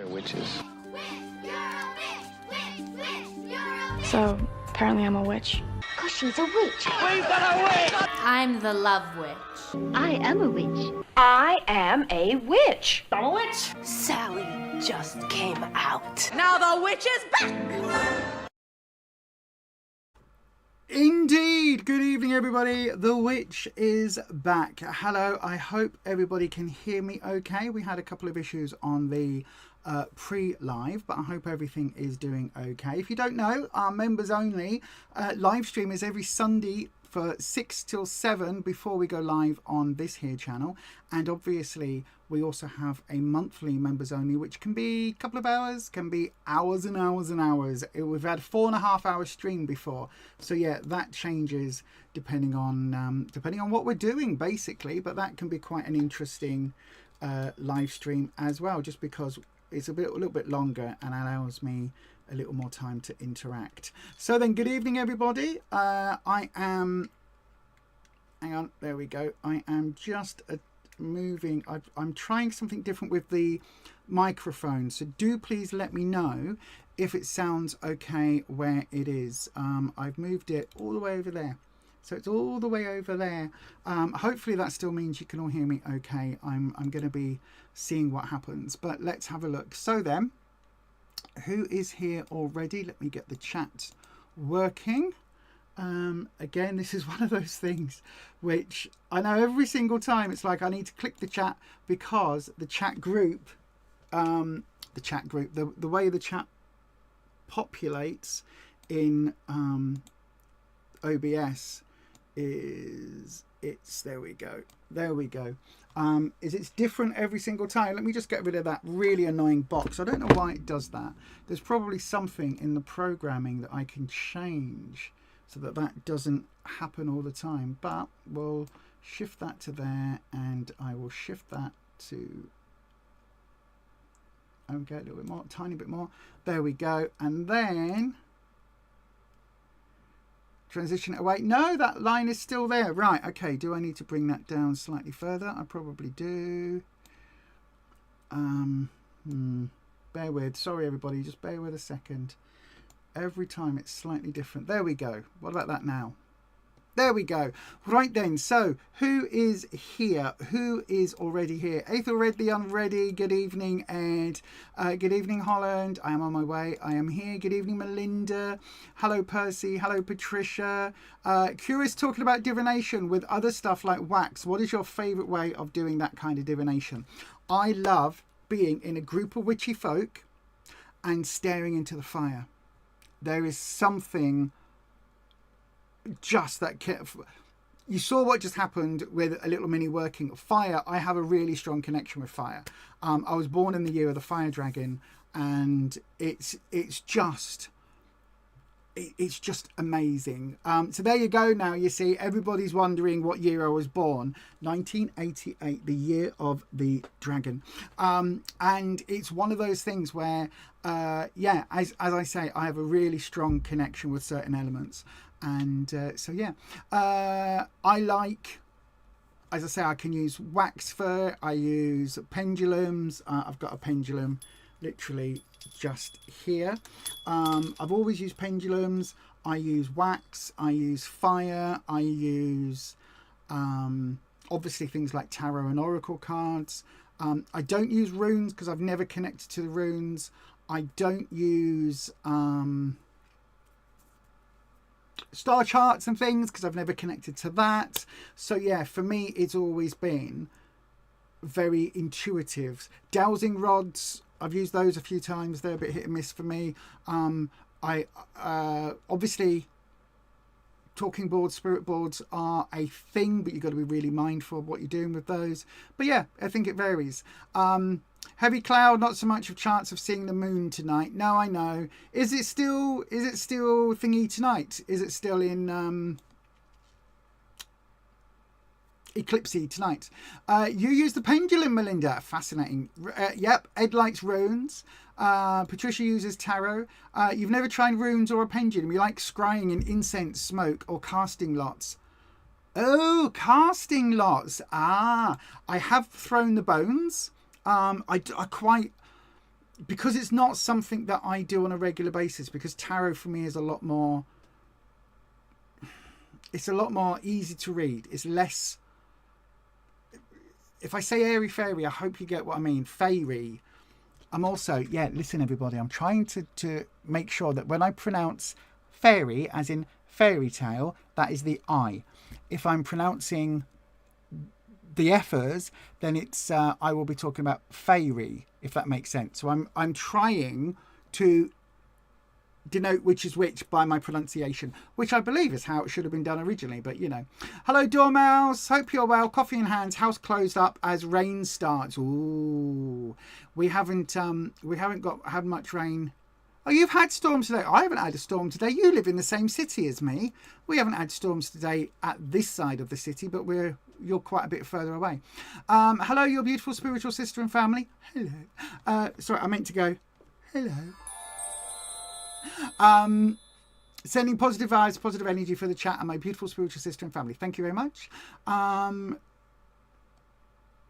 They're witches. So, apparently I'm a witch. Because she's a witch. We've got a witch! I'm the love witch. I am a witch. I am a witch. I'm a witch! Sally just came out. Now the witch is back! Indeed! Good evening, everybody. The witch is back. Hello, I hope everybody can hear me okay. We had a couple of issues on the pre-live, but I hope everything is doing okay. If you don't know, our members only live stream is every Sunday for 6 till 7 before we go live on this here channel. And obviously we also have a monthly members only, which can be a couple of hours, can be hours and hours and hours. We've had 4.5 hour stream before, so yeah, that changes depending on what we're doing basically, but that can be quite an interesting live stream as well, just because it's a little bit longer and allows me a little more time to interact. So then, good evening, everybody. I am, hang on, there we go. I am just moving. I'm trying something different with the microphone, so do please let me know if it sounds okay where it is. I've moved it all the way over there, so it's all the way over there. Hopefully that still means you can all hear me okay. I'm going to be seeing what happens, but let's have a look. So then, who is here already? Let me get the chat working. Again, this is one of those things which I know every single time it's like I need to click the chat, because the chat group, the way the chat populates in OBS is there we go, is it's different every single time. Let me just get rid of that really annoying box. I don't know why it does that. There's probably something in the programming that I can change so that that doesn't happen all the time, but we'll shift that to there, and I will shift that to, okay, a little bit more, tiny bit more, there we go, and then transition it away. No, that line is still there. Right, okay, do I need to bring that down slightly further? I probably do. Bear with, sorry everybody, just bear with a second. Every time it's slightly different. There we go. What about that now? There we go. Right then, so who is here? Who is already here? Ethelred the Unready, good evening, Ed. Good evening, Holland. I am on my way. I am here. Good evening, Melinda. Hello, Percy. Hello, Patricia. Curious talking about divination with other stuff like wax. What is your favourite way of doing that kind of divination? I love being in a group of witchy folk and staring into the fire. There is something just that you saw what just happened with a little mini working of fire. I have a really strong connection with fire. I was born in the year of the fire dragon, and it's just amazing. So there you go. Now you see, everybody's wondering what year I was born. 1988, the year of the dragon. And it's one of those things where yeah, as I say, I have a really strong connection with certain elements, and so yeah, I like, as I say, I can use wax fur, I use pendulums. I've got a pendulum literally just here. I've always used pendulums. I use wax, I use fire, I use obviously things like tarot and oracle cards. I don't use runes because I've never connected to the runes. I don't use star charts and things because I've never connected to that. So yeah, for me it's always been very intuitive. Dowsing rods, I've used those a few times. They're a bit hit and miss for me. I obviously talking boards, spirit boards are a thing, but you've got to be really mindful of what you're doing with those. But yeah, I think it varies. Heavy cloud, not so much of chance of seeing the moon tonight. No, I know. Is it still thingy tonight? Is it still in eclipsey tonight? You use the pendulum, Melinda. Fascinating. Yep, Ed likes runes. Patricia uses tarot. You've never tried runes or a pendulum. You like scrying in incense, smoke, or casting lots. Oh, casting lots. I have thrown the bones. I quite because it's not something that I do on a regular basis, because tarot for me is a lot more easy to read. It's less, if I say airy fairy, I hope you get what I mean. Fairy. I'm also, yeah, listen everybody, I'm trying to make sure that when I pronounce fairy, as in fairy tale, that is the I. If I'm pronouncing the F's, then it's I will be talking about fairy, if that makes sense. So I'm trying to denote which is which by my pronunciation, which I believe is how it should have been done originally, but you know. Hello Dormouse, hope you're well. Coffee in hands, house closed up as rain starts. Ooh, we haven't had much rain. Oh, you've had storms today. I haven't had a storm today. You live in the same city as me. We haven't had storms today at this side of the city, but you're quite a bit further away. Hello, your beautiful spiritual sister and family. Hello. Sorry, I meant to go hello. Sending positive vibes, positive energy for the chat and my beautiful spiritual sister and family. Thank you very much.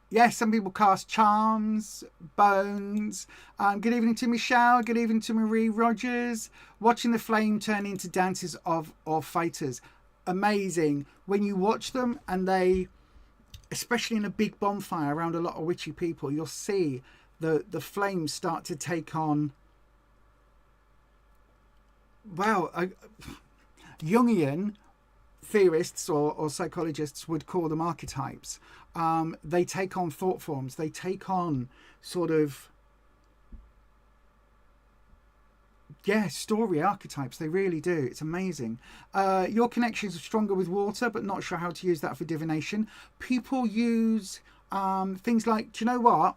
Yes, some people cast charms, bones. Good evening to Michelle. Good evening to Marie Rogers. Watching the flame turn into dances of fighters. Amazing. When you watch them and they, especially in a big bonfire around a lot of witchy people, you'll see the flames start to take on, well, Jungian theorists or psychologists would call them archetypes. They take on thought forms. They take on sort of, story archetypes. They really do. It's amazing. Your connections are stronger with water, but not sure how to use that for divination. People use things like, do you know what?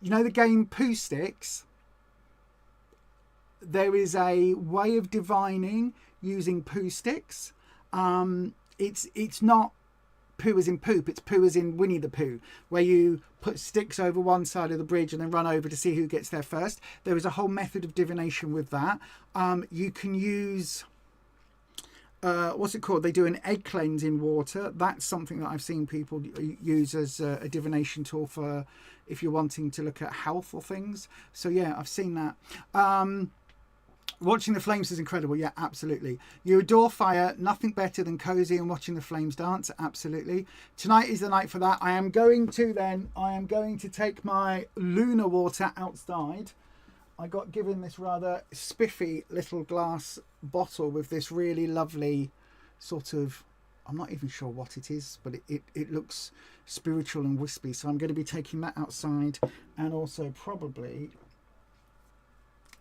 You know the game Pooh Sticks? There is a way of divining using Pooh Sticks. It's not poo as in poop, it's poo as in Winnie the Pooh, where you put sticks over one side of the bridge and then run over to see who gets there first. There is a whole method of divination with that. You can use, what's it called? They do an egg cleanse in water. That's something that I've seen people use as a divination tool for if you're wanting to look at health or things. So yeah, I've seen that. Watching the flames is incredible. Yeah, absolutely. You adore fire. Nothing better than cozy and watching the flames dance. Absolutely. Tonight is the night for that. I am going to take my lunar water outside. I got given this rather spiffy little glass bottle with this really lovely sort of, I'm not even sure what it is, but it looks spiritual and wispy. So I'm going to be taking that outside, and also probably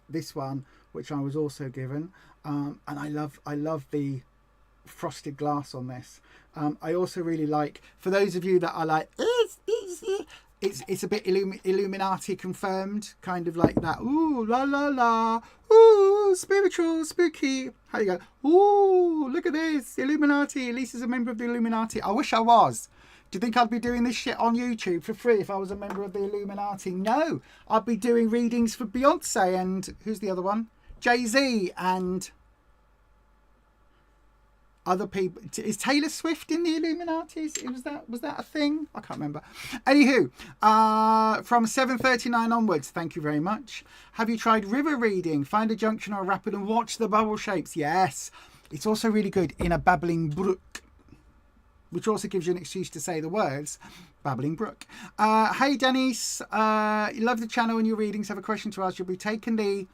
this one, which I was also given, and I love the frosted glass on this. I also really like, for those of you that are like, it's a bit Illuminati confirmed, kind of like that. Ooh la la la, ooh spiritual, spooky. How do you go? Ooh, look at this, Illuminati. Lisa's a member of the Illuminati. I wish I was. Do you think I'd be doing this shit on YouTube for free if I was a member of the Illuminati? No, I'd be doing readings for Beyonce and who's the other one? Jay-Z and other people. Is Taylor Swift in the Illuminati? Was that a thing? I can't remember. Anywho, from 7:39 onwards, thank you very much. Have you tried river reading? Find a junction or a rapid and watch the bubble shapes. Yes. It's also really good in a babbling brook, which also gives you an excuse to say the words babbling brook. Hey Denise, you love the channel and your readings. Have a question to ask. You'll be taking the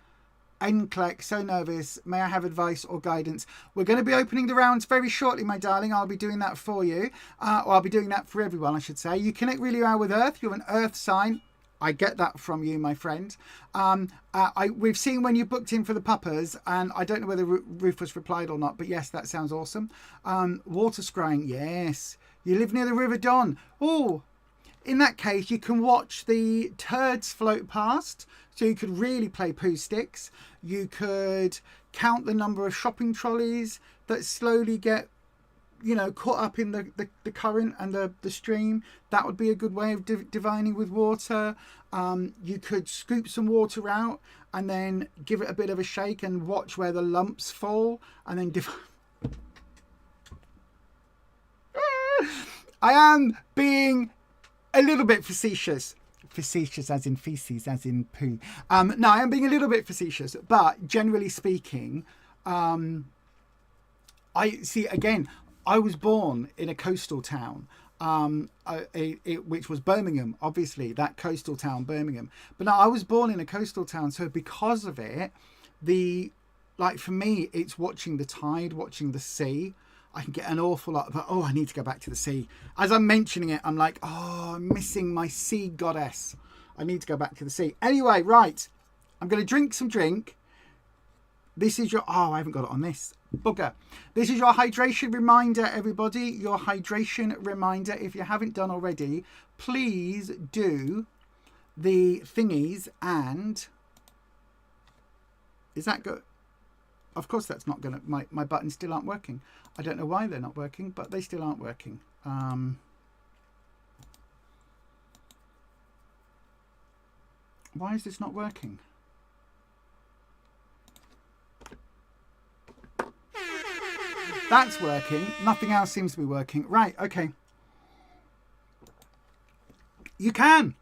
NCLEX, so nervous. May I have advice or guidance? We're going to be opening the rounds very shortly, my darling. I'll be doing that for you, or I'll be doing that for everyone, I should say. You connect really well with Earth. You're an Earth sign. I get that from you, my friend. We've seen when you booked in for the puppers, and I don't know whether Rufus replied or not, but yes, that sounds awesome. Water scrying, yes. You live near the River Don. Oh, in that case, you can watch the turds float past, so you could really play Pooh Sticks. You could count the number of shopping trolleys that slowly get, caught up in the current and the stream. That would be a good way of divining with water. You could scoop some water out and then give it a bit of a shake and watch where the lumps fall, and then I am being a little bit facetious facetious as in feces, as in poo. No, I am being a little bit facetious, but generally speaking, I see, again, I was born in a coastal town, which was Birmingham, obviously, that coastal town, Birmingham. But no, I was born in a coastal town, so because of it, for me, it's watching the tide, watching the sea. I can get an awful lot of, I need to go back to the sea. As I'm mentioning it, I'm like, I'm missing my sea goddess. I need to go back to the sea. Anyway, right. I'm going to drink some drink. This is your, I haven't got it on this. Bugger. This is your hydration reminder, everybody. Your hydration reminder. If you haven't done already, please do the thingies. And is that good? Of course that's not going to, my buttons still aren't working. I don't know why they're not working, but they still aren't working. Why is this not working? That's working. Nothing else seems to be working. Right, okay. You can.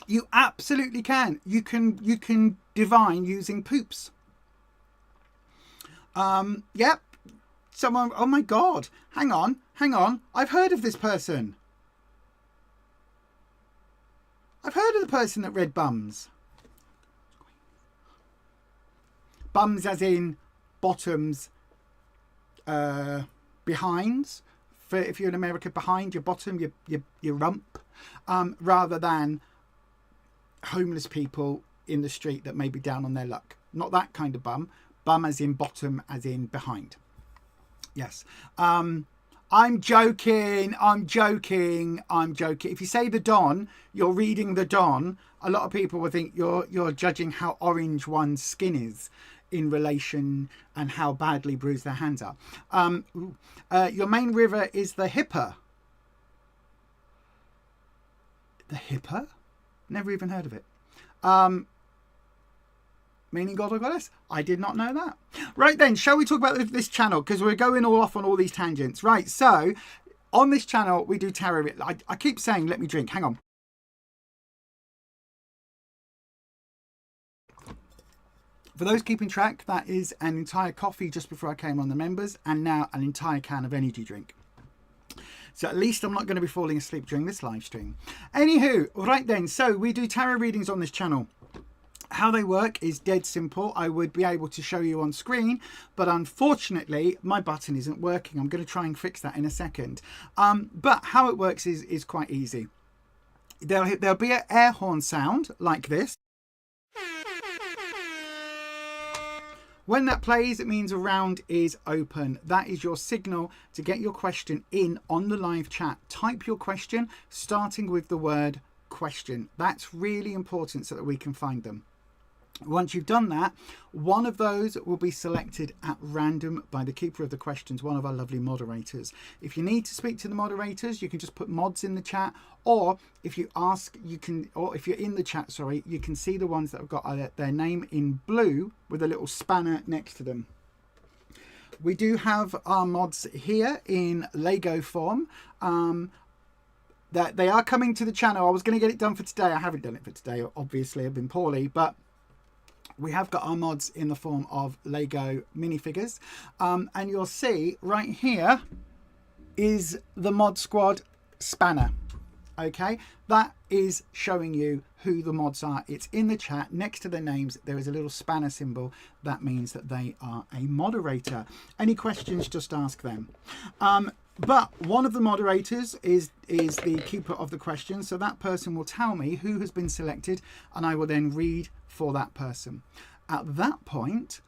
You absolutely can. You can divine using poops. Yep. Someone, oh my God. Hang on. I've heard of this person. I've heard of the person that read bums. Bums as in bottoms, behinds. For if you're in America, behind your bottom, your rump, rather than homeless people in the street that may be down on their luck. Not that kind of bum. Bum as in bottom, as in behind. Yes. I'm joking. If you say the Don, you're reading the Don. A lot of people will think you're judging how orange one's skin is in relation and how badly bruised their hands are. Your main river is the Hipper. The Hipper? Never even heard of it. Meaning God or Goddess? I did not know that. Right then, shall we talk about this channel? Because we're going all off on all these tangents. Right, so on this channel, we do tarot. I keep saying, let me drink. Hang on. For those keeping track, that is an entire coffee just before I came on the members, and now an entire can of energy drink. So at least I'm not going to be falling asleep during this live stream. Anywho, right then, so we do tarot readings on this channel. How they work is dead simple. I would be able to show you on screen, but unfortunately my button isn't working. I'm going to try and fix that in a second. But how it works is quite easy. There'll be an air horn sound like this. When that plays, it means a round is open. That is your signal to get your question in on the live chat. Type your question starting with the word question. That's really important so that we can find them. Once you've done that, one of those will be selected at random by the keeper of the questions, one of our lovely moderators. If you need to speak to the moderators, you can just put mods in the chat, or if you ask, you can, or if you're in the chat, sorry, you can see the ones that have got their name in blue with a little spanner next to them. We do have our mods here in Lego form. That they are coming to the channel. I was going to get it done for today. I haven't done it for today. Obviously, I've been poorly, but we have got our mods in the form of Lego minifigures. And you'll see right here is the Mod Squad spanner. Okay, that is showing you who the mods are. It's in the chat. Next to their names, there is a little spanner symbol. That means that they are a moderator. Any questions, just ask them. But one of the moderators is the keeper of the question. So that person will tell me who has been selected, and I will then read for that person. At that point,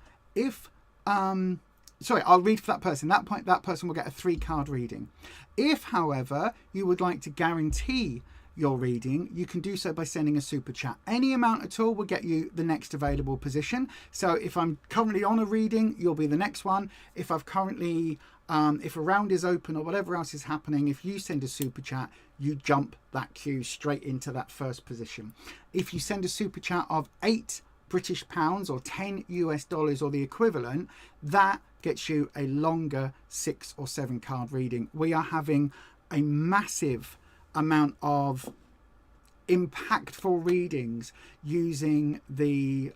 I'll read for that person. At that point, that person will get a 3-card reading. If, however, you would like to guarantee your reading, you can do so by sending a super chat. Any amount at all will get you the next available position. So if I'm currently on a reading, you'll be the next one. If I've currently if a round is open or whatever else is happening, if you send a super chat, you jump that queue straight into that first position. If you send a super chat of £8 British or 10 US dollars or the equivalent, that gets you a longer 6 or 7 card reading. We are having a massive amount of impactful readings using the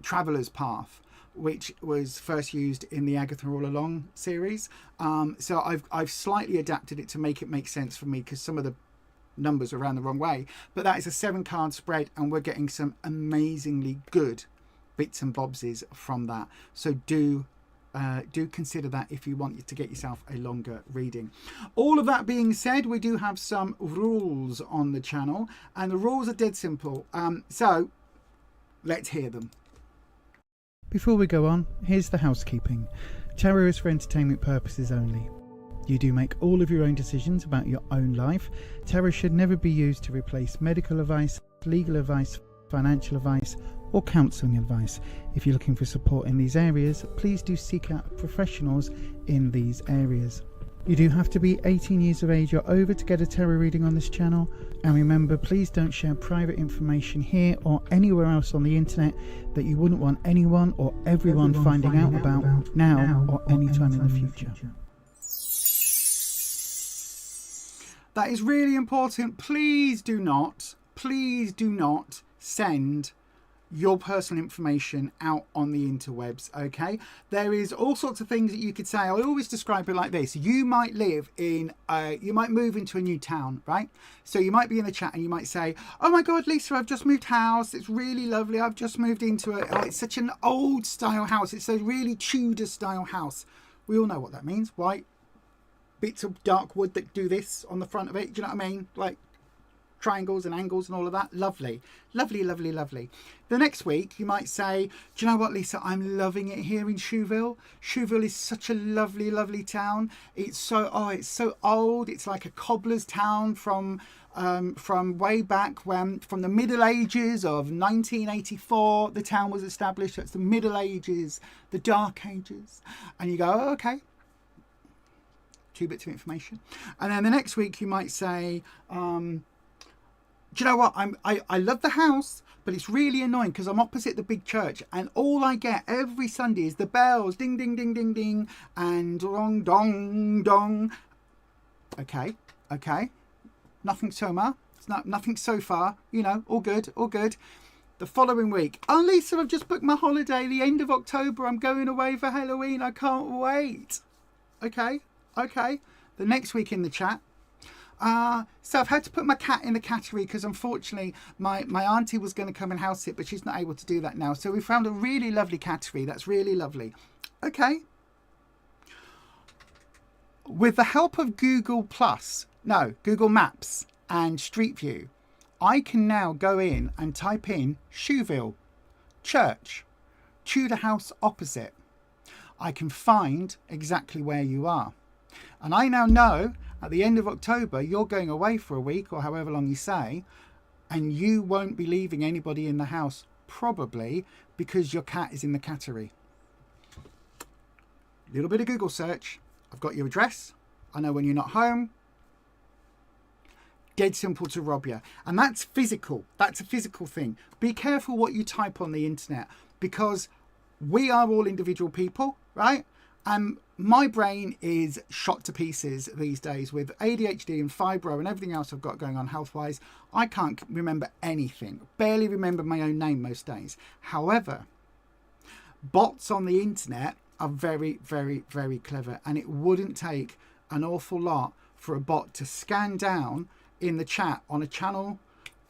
Traveller's Path, which was first used in the Agatha All Along series. So I've slightly adapted it to make it make sense for me, because some of the numbers are around the wrong way. But that is a 7-card spread, and we're getting some amazingly good bits and bobses from that. So do consider that if you want to get yourself a longer reading. All of that being said, we do have some rules on the channel, and the rules are dead simple. So let's hear them. Before we go on, here's the housekeeping. Tarot is for entertainment purposes only. You do make all of your own decisions about your own life. Tarot should never be used to replace medical advice, legal advice, financial advice, or counselling advice. If you're looking for support in these areas, please do seek out professionals in these areas. You do have to be 18 years of age or over to get a tarot reading on this channel. And remember, please don't share private information here or anywhere else on the internet that you wouldn't want anyone or everyone finding out about now or anytime in the future. That is really important. Please do not send your personal information out on the interwebs, okay? There is all sorts of things that you could say. I always describe it like this. You might live in, you might move into a new town, right? So you might be in the chat and you might say, oh my God, Lisa, I've just moved house. It's really lovely. I've just moved into it. Oh, it's such an old style house. It's a really Tudor style house. We all know what that means. White bits of dark wood that do this on the front of it. Do you know what I mean? Like triangles and angles and all of that. Lovely, lovely, lovely, lovely. The next week you might say, do you know what, Lisa, I'm loving it here in Chouville. Chouville is such a lovely, lovely town. It's so old. It's like a cobbler's town from way back when, from the Middle Ages of 1984, the town was established. That's the Middle Ages, the Dark Ages. And you go, oh, okay. 2 bits of information. And then the next week you might say, do you know what? I love the house, but it's really annoying because I'm opposite the big church, and all I get every Sunday is the bells, ding, ding, ding, ding, ding, and dong, dong, dong. Okay. Nothing so far. It's nothing so far. You know, all good. The following week, oh Lisa, I've just booked my holiday. The end of October, I'm going away for Halloween. I can't wait. Okay. The next week in the chat. So I've had to put my cat in the cattery because unfortunately my auntie was going to come and house sit, but she's not able to do that now. So we found a really lovely cattery. That's really lovely. Okay. With the help of Google Maps and Street View, I can now go in and type in Chouville, church, Tudor house opposite. I can find exactly where you are. And I now know at the end of October, you're going away for a week or however long you say, and you won't be leaving anybody in the house, probably because your cat is in the cattery. Little bit of Google search. I've got your address. I know when you're not home. Dead simple to rob you. And that's physical. That's a physical thing. Be careful what you type on the internet, because we are all individual people, right? My brain is shot to pieces these days with ADHD and fibro and everything else I've got going on health-wise. I can't remember anything. Barely remember my own name most days. However, bots on the internet are very, very, very clever, and it wouldn't take an awful lot for a bot to scan down in the chat on a channel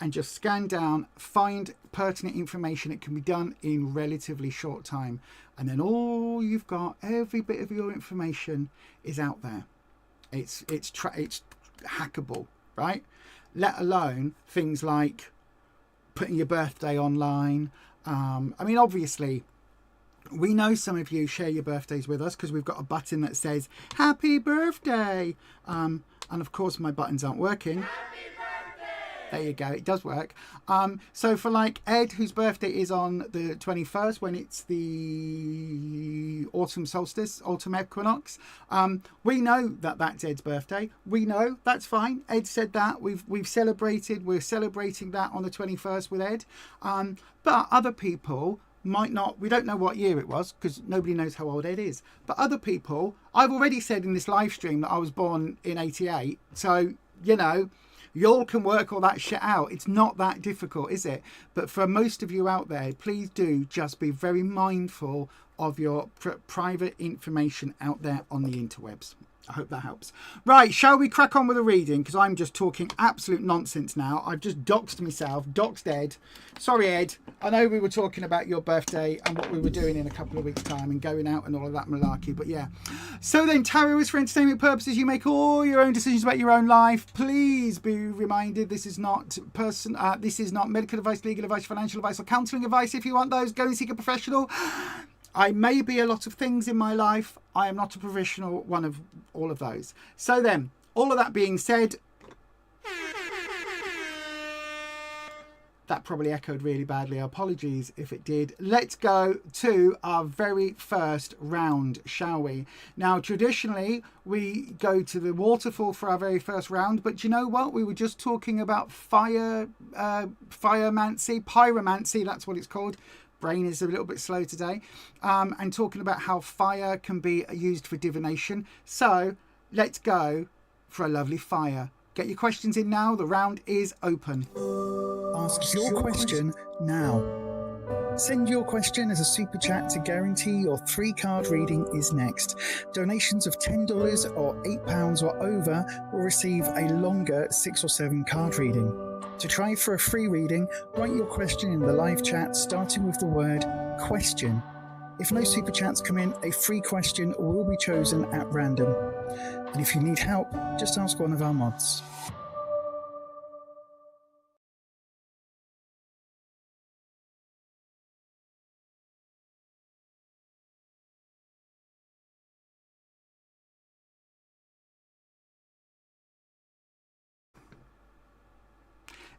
and just scan down, find pertinent information. It can be done in relatively short time. And then all you've got, every bit of your information is out there. It's hackable, right? Let alone things like putting your birthday online. I mean, obviously, we know some of you share your birthdays with us because we've got a button that says, happy birthday. And of course, my buttons aren't working. There you go, it does work. So for like Ed, whose birthday is on the 21st, when it's the autumn solstice, autumn equinox, we know that that's Ed's birthday. We know, that's fine. Ed said that. We've celebrated. We're celebrating that on the 21st with Ed. But other people might not. We don't know what year it was because nobody knows how old Ed is. But other people, I've already said in this live stream that I was born in 88. So, you know, y'all can work all that shit out. It's not that difficult, is it? But for most of you out there, please do just be very mindful of your private information out there on the interwebs. I hope that helps. Right, shall we crack on with the reading? Because I'm just talking absolute nonsense now. I've just doxed myself. Doxed Ed. Sorry, Ed. I know we were talking about your birthday and what we were doing in a couple of weeks' time and going out and all of that malarkey. But yeah. So then, tarot is for entertainment purposes. You make all your own decisions about your own life. Please be reminded this is not this is not medical advice, legal advice, financial advice, or counselling advice. If you want those, go and seek a professional. I may be a lot of things in my life. I am not a professional one of all of those. So then, all of that being said, that probably echoed really badly. Apologies if it did. Let's go to our very first round, shall we? Now, traditionally, we go to the waterfall for our very first round. But you know what? We were just talking about pyromancy. That's what it's called. Brain is a little bit slow today, and talking about how fire can be used for divination. So let's go for a lovely fire. Get your questions in now. The round is open. Ask your question now. Send your question as a super chat to guarantee your 3-card reading is next. Donations of $10 or £8 or over will receive a longer 6 or 7 card reading. To try for a free reading, write your question in the live chat starting with the word question. If no super chats come in, a free question will be chosen at random. And if you need help, just ask one of our mods.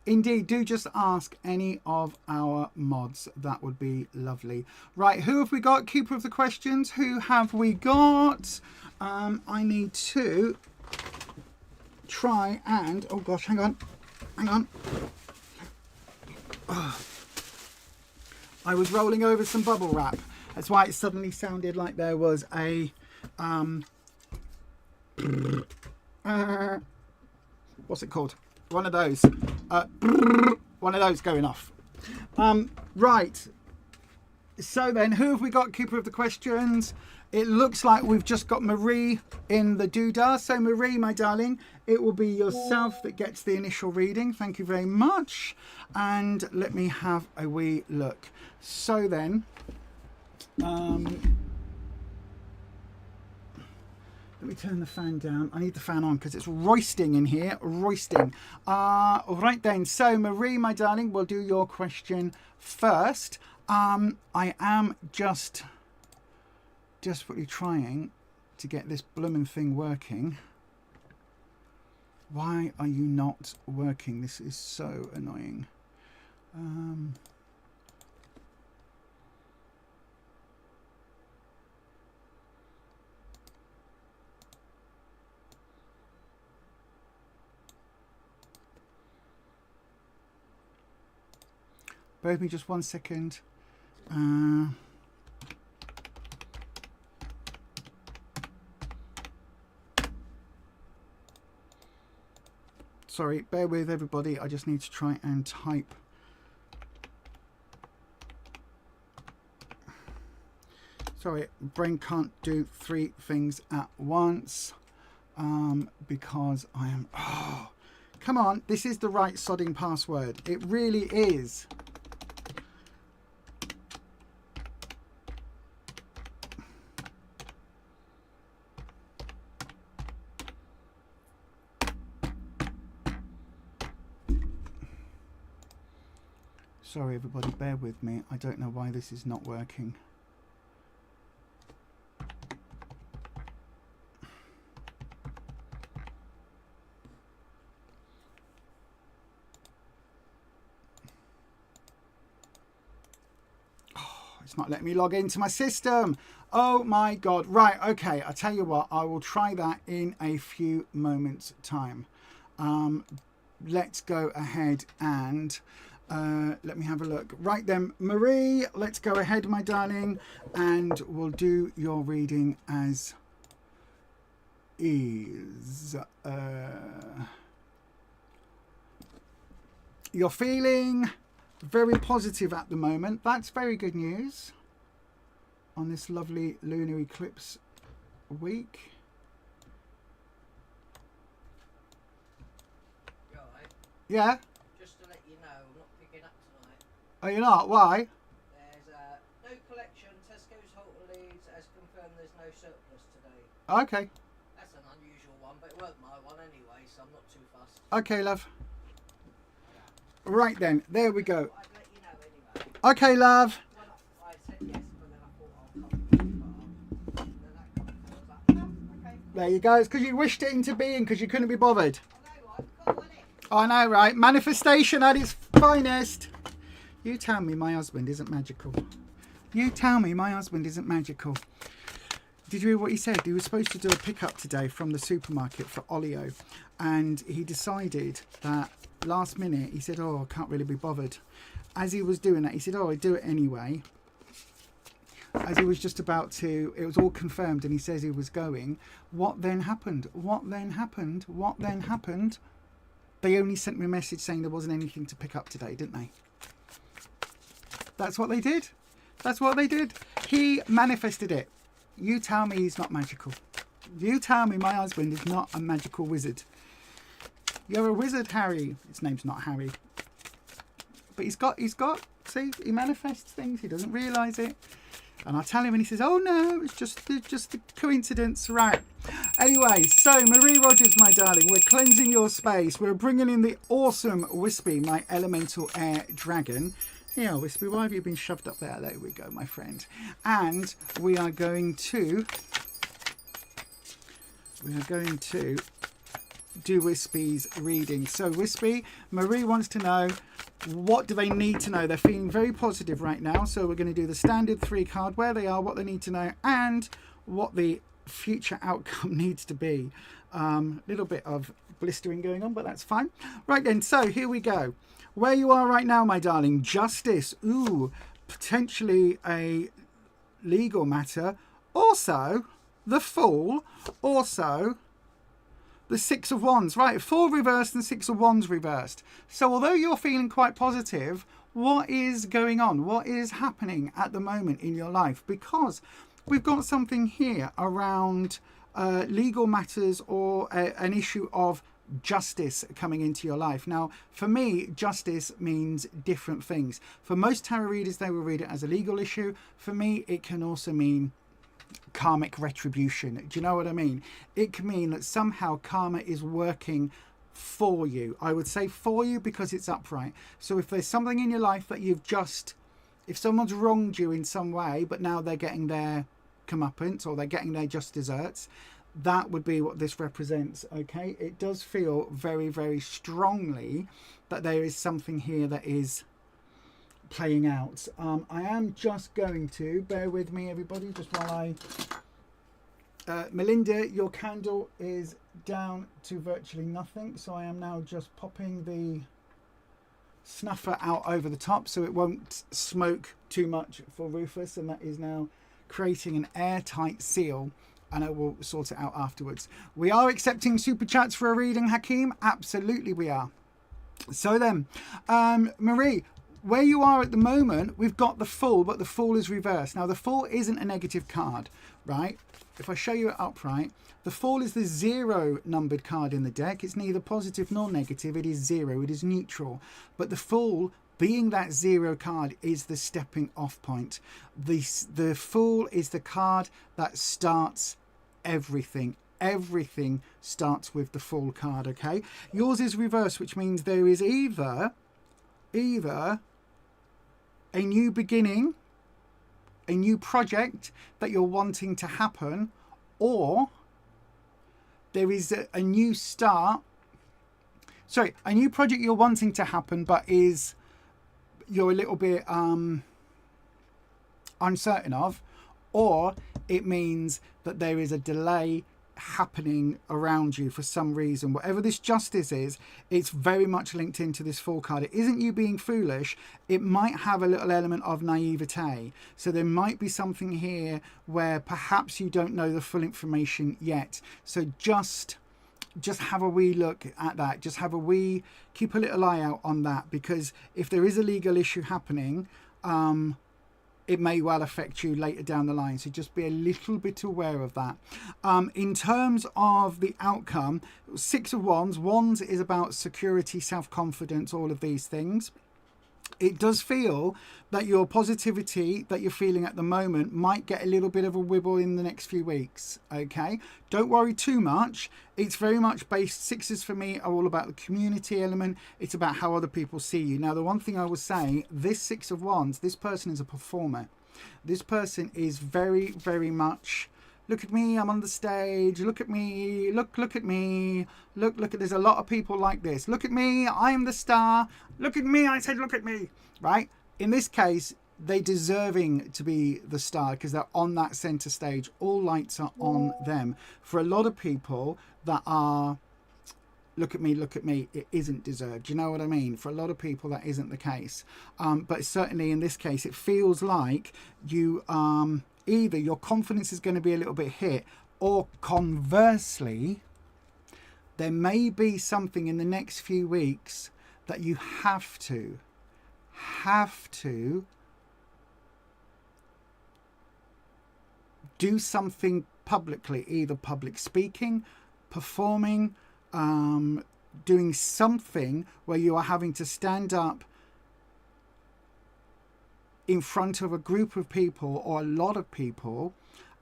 Indeed, do just ask any of our mods. That would be lovely. Right, who have we got? Keeper of the questions. Who have we got? I need to try and... Oh, gosh, hang on. Oh. I was rolling over some bubble wrap. That's why it suddenly sounded like there was a... what's it called? One of those. One of those going off. Right. So then, who have we got? Keeper of the questions. It looks like we've just got Marie in the doodah. So Marie, my darling, it will be yourself that gets the initial reading. Thank you very much. And let me have a wee look. So then, let me turn the fan down. I need the fan on because it's roisting in here. Roisting. Right then. So, Marie, my darling, we'll do your question first. I am just desperately trying to get this blooming thing working. Why are you not working? This is so annoying. Bear with me just 1 second. Sorry, bear with everybody. I just need to try and type. Sorry, brain can't do 3 things at once because I am... Oh, come on. This is the right sodding password. It really is. Sorry everybody, bear with me. I don't know why this is not working. Oh, it's not letting me log into my system. Oh my God. Right, okay. I tell you what, I will try that in a few moments' time. Let's go ahead and... let me have a look. Right then, Marie, let's go ahead, my darling, and we'll do your reading as is. You're feeling very positive at the moment. That's very good news on this lovely lunar eclipse week. You alright? Yeah? Just to let you know, I'm not picking up tonight. Are you not? Why? There's no collection. Tesco's Halter Leeds has confirmed there's no surplus today. Okay. That's an unusual one, but it weren't my one anyway, so I'm not too fussed. Okay, love. Right then, there we go. I'd let you know anyway. Okay, love. Well, I said yes, but then I thought I'll come. But then that come. I was like, oh, okay. There you go. It's because you wished it into being because you couldn't be bothered. I know, I've got on it. I know, right? Manifestation at its finest. You tell me my husband isn't magical. You tell me my husband isn't magical. Did you hear what he said? He was supposed to do a pickup today from the supermarket for Olio. And he decided that last minute, he said, oh, I can't really be bothered. As he was doing that, he said, oh, I'd do it anyway. As he was just about to, it was all confirmed and he says he was going. What then happened? What then happened? What then happened? They only sent me a message saying there wasn't anything to pick up today, didn't they? That's what they did. That's what they did. He manifested it. You tell me he's not magical. You tell me my husband is not a magical wizard. You're a wizard, Harry. His name's not Harry. But he's got, see, he manifests things. He doesn't realise it. And I tell him and he says, oh no, it's just a coincidence. Right. Anyway, so Marie Rogers, my darling, we're cleansing your space. We're bringing in the awesome Wispy, my elemental air dragon. Yeah, Wispy, why have you been shoved up there? There we go, my friend. And we are going to do Wispy's reading. So Wispy, Marie wants to know, what do they need to know? They're feeling very positive right now. So we're going to do the standard 3 card, where they are, what they need to know, and what the future outcome needs to be. Little bit of blistering going on, but that's fine. Right then, so here we go. Where you are right now, my darling. Justice. Ooh, potentially a legal matter. Also, the Fool. Also, the 6 of Wands. Right, 4 reversed and 6 of Wands reversed. So although you're feeling quite positive, what is going on? What is happening at the moment in your life? Because we've got something here around legal matters or an issue of justice coming into your life. Now, for me, justice means different things. For most tarot readers, they will read it as a legal issue. For me, it can also mean karmic retribution. Do you know what I mean? It can mean that somehow karma is working for you. I would say for you because it's upright. So if there's something in your life that you've just, if someone's wronged you in some way, but now they're getting their comeuppance or they're getting their just desserts, that would be what this represents. Okay, it does feel very, very strongly that there is something here that is playing out. I am just going to bear with me, everybody, just while I Melinda, your candle is down to virtually nothing, so I am now just popping the snuffer out over the top so it won't smoke too much for Rufus, and that is now creating an airtight seal, and I will sort it out afterwards. We are accepting super chats for a reading, Hakeem. Absolutely we are. So then, Marie, where you are at the moment, we've got the Fool, but the Fool is reversed. Now, the Fool isn't a negative card, right? If I show you it upright, the Fool is the 0 numbered card in the deck. It's neither positive nor negative. It is 0. It is neutral. But the Fool, being that 0 card, is the stepping off point. The Fool is the card that starts everything. Everything starts with the Fool card, okay? Yours is reversed, which means there is either a new beginning, a new project that you're wanting to happen, or there is a new start. Sorry, a new project you're wanting to happen, but you're a little bit uncertain of, or it means that there is a delay happening around you for some reason. Whatever this justice is, it's very much linked into this Fool card. It isn't you being foolish. It might have a little element of naivete. So there might be something here where perhaps you don't know the full information yet. So just just have a wee look at that. Just have a wee, keep a little eye out on that, because if there is a legal issue happening, it may well affect you later down the line. So just be a little bit aware of that. In terms of the outcome, Six of Wands. Wands is about security, self-confidence, all of these things. It does feel that your positivity that you're feeling at the moment might get a little bit of a wibble in the next few weeks. Okay, don't worry too much. It's very much based, sixes for me are all about the community element. It's about how other people see you. Now, the one thing I was saying, this Six of Wands, this person is a performer. This person is very, very much, look at me, I'm on the stage, look at me, look at me, look at, there's a lot of people like this. Look at me, I am the star. Look at me, I said look at me, right? In this case, they're deserving to be the star because they're on that center stage. All lights are on them. For a lot of people that are, look at me, it isn't deserved. You know what I mean? For a lot of people, that isn't the case. But certainly in this case, it feels like you, either your confidence is going to be a little bit hit, or conversely, there may be something in the next few weeks that you have to do something publicly, either public speaking, performing, doing something where you are having to stand up in front of a group of people or a lot of people,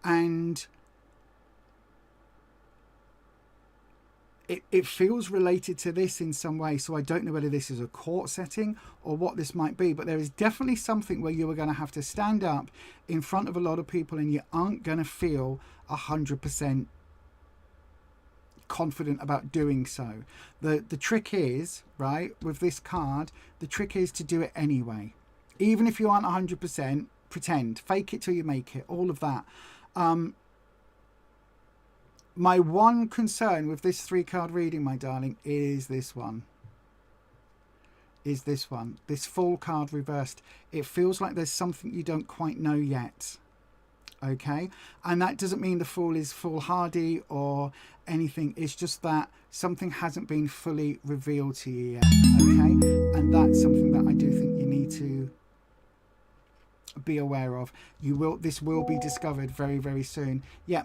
and it feels related to this in some way. So I don't know whether this is a court setting or what this might be, but there is definitely something where you are going to have to stand up in front of a lot of people and you aren't going to feel 100% confident about doing so. The trick is, right, with this card, the trick is to do it anyway. Even if you aren't 100%, pretend, fake it till you make it, all of that. My one concern with this 3-card reading, my darling, is this one. This Fool card reversed. It feels like there's something you don't quite know yet. Okay? And that doesn't mean the Fool is foolhardy or anything. It's just that something hasn't been fully revealed to you yet. Okay? And that's something that I do think you need to be aware of. This will be discovered very, very soon. Yeah.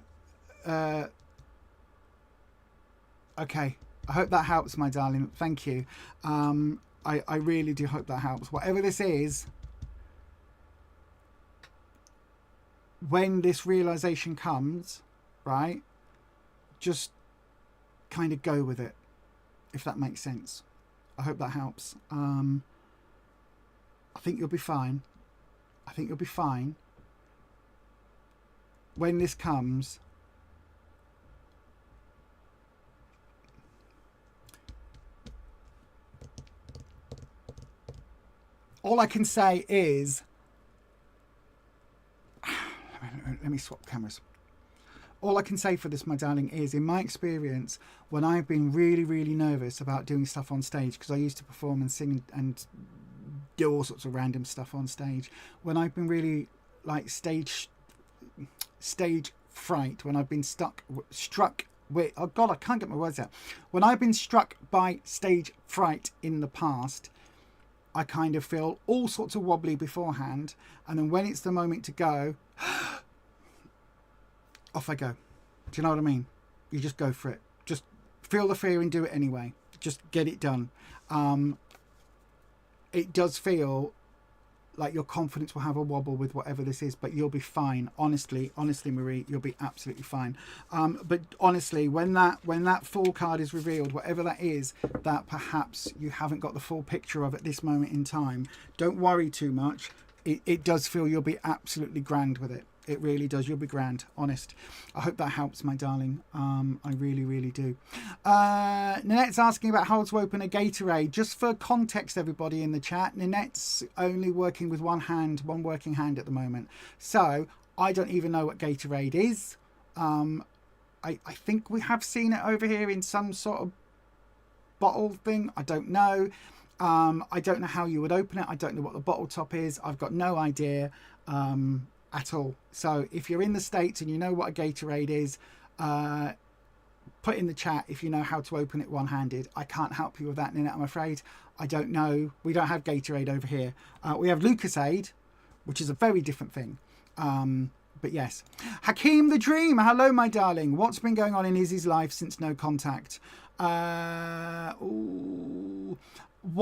Okay, I hope that helps, my darling. Thank you. I really do hope that helps. Whatever this is, when this realization comes, right, just kind of go with it, if that makes sense. I hope that helps. I think you'll be fine. I think you'll be fine. When this comes, all I can say is, let me swap cameras. All I can say for this, my darling, is in my experience, when I've been really, really nervous about doing stuff on stage, because I used to perform and sing and do all sorts of random stuff on stage, when I've been really like stage fright, when I've been struck with, oh God, I can't get my words out. When I've been struck by stage fright in the past, I kind of feel all sorts of wobbly beforehand, and then when it's the moment to go, off I go. Do you know what I mean? You just go for it. Just feel the fear and do it anyway. Just get it done. It does feel like your confidence will have a wobble with whatever this is, but you'll be fine. Honestly, Marie, you'll be absolutely fine. But honestly, when that Fool card is revealed, whatever that is, that perhaps you haven't got the full picture of at this moment in time, don't worry too much. It does feel you'll be absolutely grand with it. It really does. You'll be grand, honest. I hope that helps, my darling. I really, really do. Nanette's asking about how to open a Gatorade. Just for context, everybody in the chat, Nanette's only working with one working hand at the moment. So I don't even know what Gatorade is. I think we have seen it over here in some sort of bottle thing. I don't know. I don't know how you would open it. I don't know what the bottle top is. I've got no idea. At all. So if you're in the States and you know what a Gatorade is, put in the chat if you know how to open it one-handed. I can't help you with that, Ninette, I'm afraid. I don't know. We don't have Gatorade over here. We have Lucasade, which is a very different thing. But yes. Hakeem the Dream. Hello, my darling. What's been going on in Izzy's life since no contact? What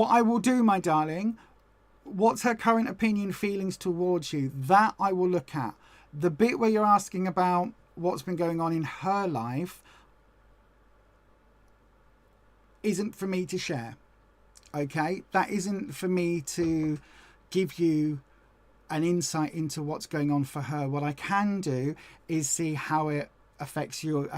I will do, my darling, what's her current opinion, feelings towards you? That I will look at. The bit where you're asking about what's been going on in her life isn't for me to share. Okay? That isn't for me to give you an insight into what's going on for her. What I can do is see how it affects you,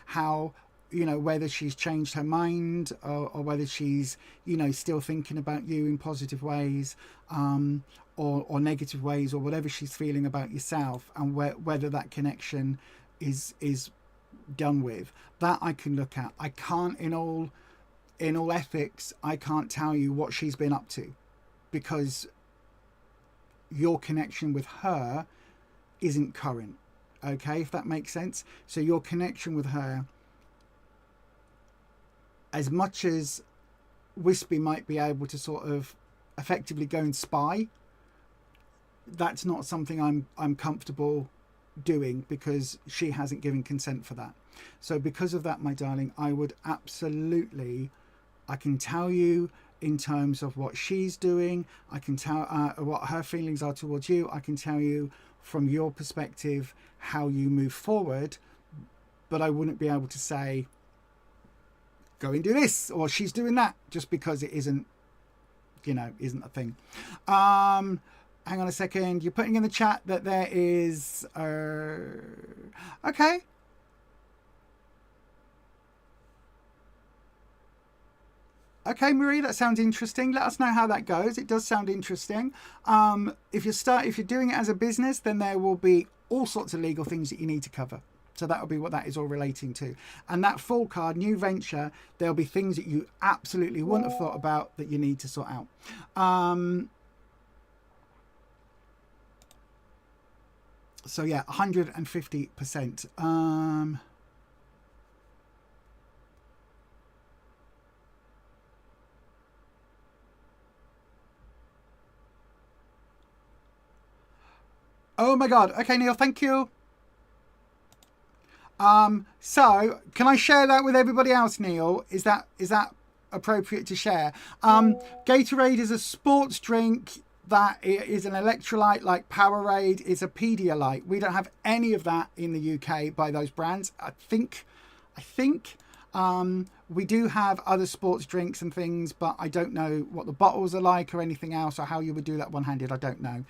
how, you know, whether she's changed her mind or whether she's, you know, still thinking about you in positive ways, or negative ways, or whatever she's feeling about yourself, and whether that connection is done with. That I can look at. I can't, in all ethics, I can't tell you what she's been up to, because your connection with her isn't current. Okay, if that makes sense. So your connection with her, as much as Wispy might be able to sort of effectively go and spy, that's not something I'm comfortable doing, because she hasn't given consent for that. So because of that, my darling, I would absolutely, I can tell you in terms of what she's doing, I can tell what her feelings are towards you, I can tell you from your perspective how you move forward, but I wouldn't be able to say go and do this or she's doing that, just because it isn't, you know, isn't a thing. Hang on a second. You're putting in the chat that there is okay. Okay, Marie, that sounds interesting. Let us know how that goes. It does sound interesting. If you're doing it as a business, then there will be all sorts of legal things that you need to cover. So that will be what that is all relating to. And that full card, new venture, there'll be things that you absolutely wouldn't have thought about that you need to sort out. So yeah, 150%. Oh my God. Okay, Neil, thank you. So can I share that with everybody else, Neil? Is that appropriate to share? Gatorade is a sports drink that is an electrolyte like Powerade. It's a Pedialyte. We don't have any of that in the UK by those brands. I think we do have other sports drinks and things, but I don't know what the bottles are like or anything else, or how you would do that one-handed. I don't know.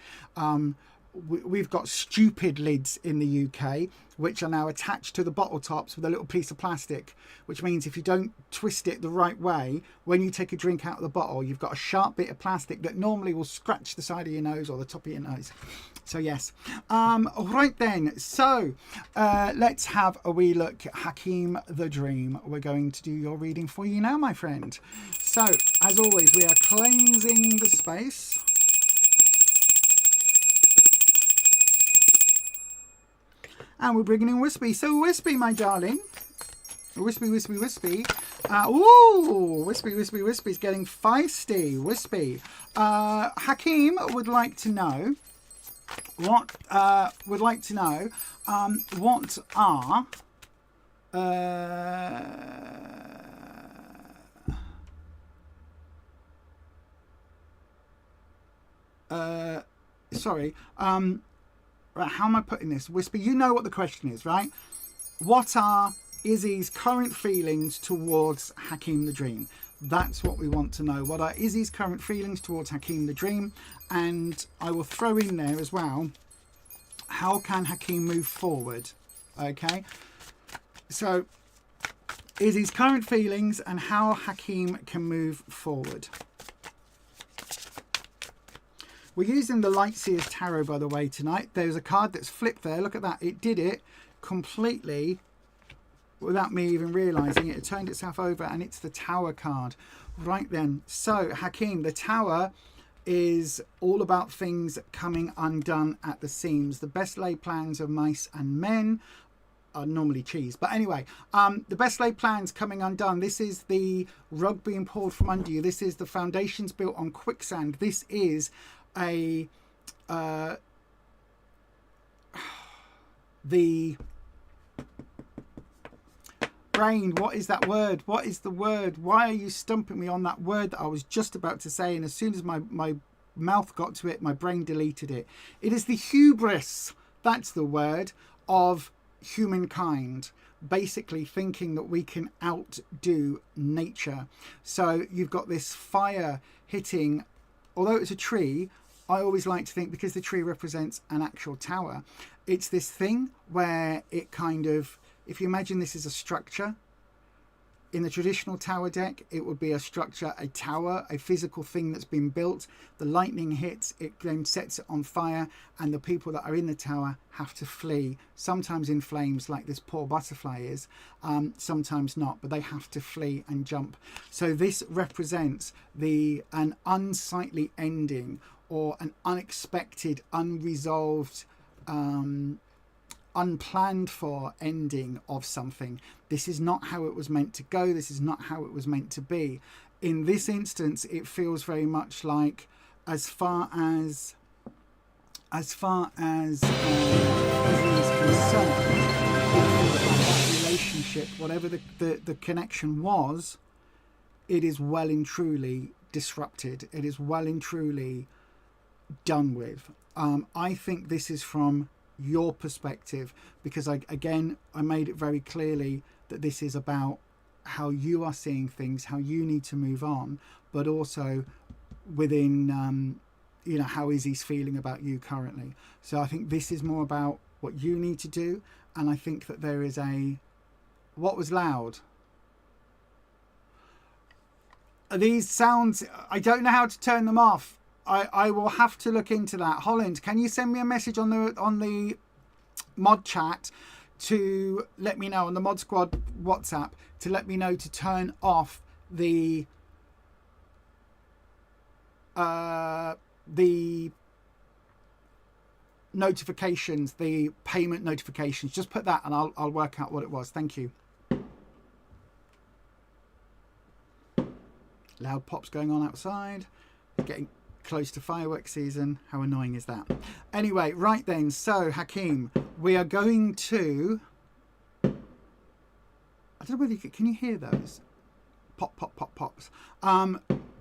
We've got stupid lids in the UK, which are now attached to the bottle tops with a little piece of plastic, which means if you don't twist it the right way, when you take a drink out of the bottle, you've got a sharp bit of plastic that normally will scratch the side of your nose or the top of your nose. So yes. Right then, so let's have a wee look at Hakeem the Dream. We're going to do your reading for you now, my friend. So as always, we are cleansing the space. And we're bringing in Wispy. So Wispy, my darling. Wispy, Wispy, Wispy. Ooh, Wispy, Wispy, Wispy's getting feisty. Wispy. Hakeem would like to know what are sorry. Right, how am I putting this? Wispy, you know what the question is, right? What are Izzy's current feelings towards Hakeem the Dream? That's what we want to know. What are Izzy's current feelings towards Hakeem the Dream? And I will throw in there as well, how can Hakeem move forward? Okay, so Izzy's current feelings and how Hakeem can move forward. We're using the Lightseers Tarot, by the way, tonight. There's a card that's flipped there. Look at that. It did it completely without me even realising it. It turned itself over, and it's the Tower card. Right then. So, Hakeem, the Tower is all about things coming undone at the seams. The best laid plans of mice and men are normally cheese. But anyway, the best laid plans coming undone. This is the rug being pulled from under you. This is the foundations built on quicksand. This is a the brain. What is that word? What is the word? Why are you stumping me on that word that I was just about to say, and as soon as my mouth got to it, my brain deleted it. It is the hubris, that's the word, of humankind, basically thinking that we can outdo nature. So you've got this fire hitting, although it's a tree, I always like to think, because the tree represents an actual tower, it's this thing where it kind of, if you imagine this is a structure, in the traditional tower deck, it would be a structure, a tower, a physical thing that's been built. The lightning hits, it then sets it on fire, and the people that are in the tower have to flee, sometimes in flames like this poor butterfly is, sometimes not, but they have to flee and jump. So this represents an unsightly ending, or an unexpected, unresolved, unplanned for ending of something. This is not how it was meant to go. This is not how it was meant to be. In this instance, it feels very much like, as far as is concerned, that relationship, whatever the connection was, it is well and truly disrupted. It is well and truly done with. I think this is from your perspective, because I made it very clearly that this is about how you are seeing things, how you need to move on, but also within how Izzy's feeling about you currently. So I think this is more about what you need to do, and I think that there is what was loud? These sounds, I don't know how to turn them off. I will have to look into that. Holland, can you send me a message on the mod chat to let me know, on the mod squad WhatsApp, to let me know to turn off the notifications, the payment notifications. Just put that and I'll work out what it was. Thank you. Loud pops going on outside. Getting close to fireworks season. How annoying is that? Anyway, right then. So, Hakeem, we are going to... I don't know whether can you hear those? Pop, pop, pop, pops.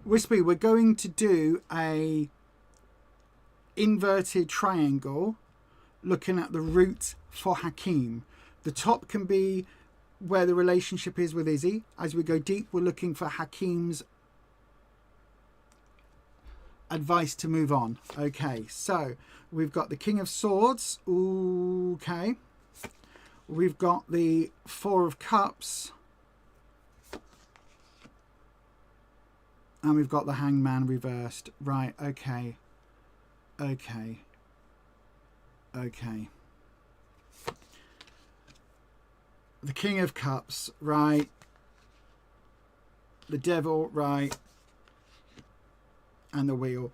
Wispy, we're going to do a inverted triangle looking at the root for Hakeem. The top can be where the relationship is with Izzy. As we go deep, we're looking for Hakeem's advice to move on. Okay, so we've got the King of Swords. Okay. We've got the Four of Cups. And we've got the Hangman reversed. Right, okay. Okay. Okay. The King of Cups, right. The Devil, right. And the Wheel.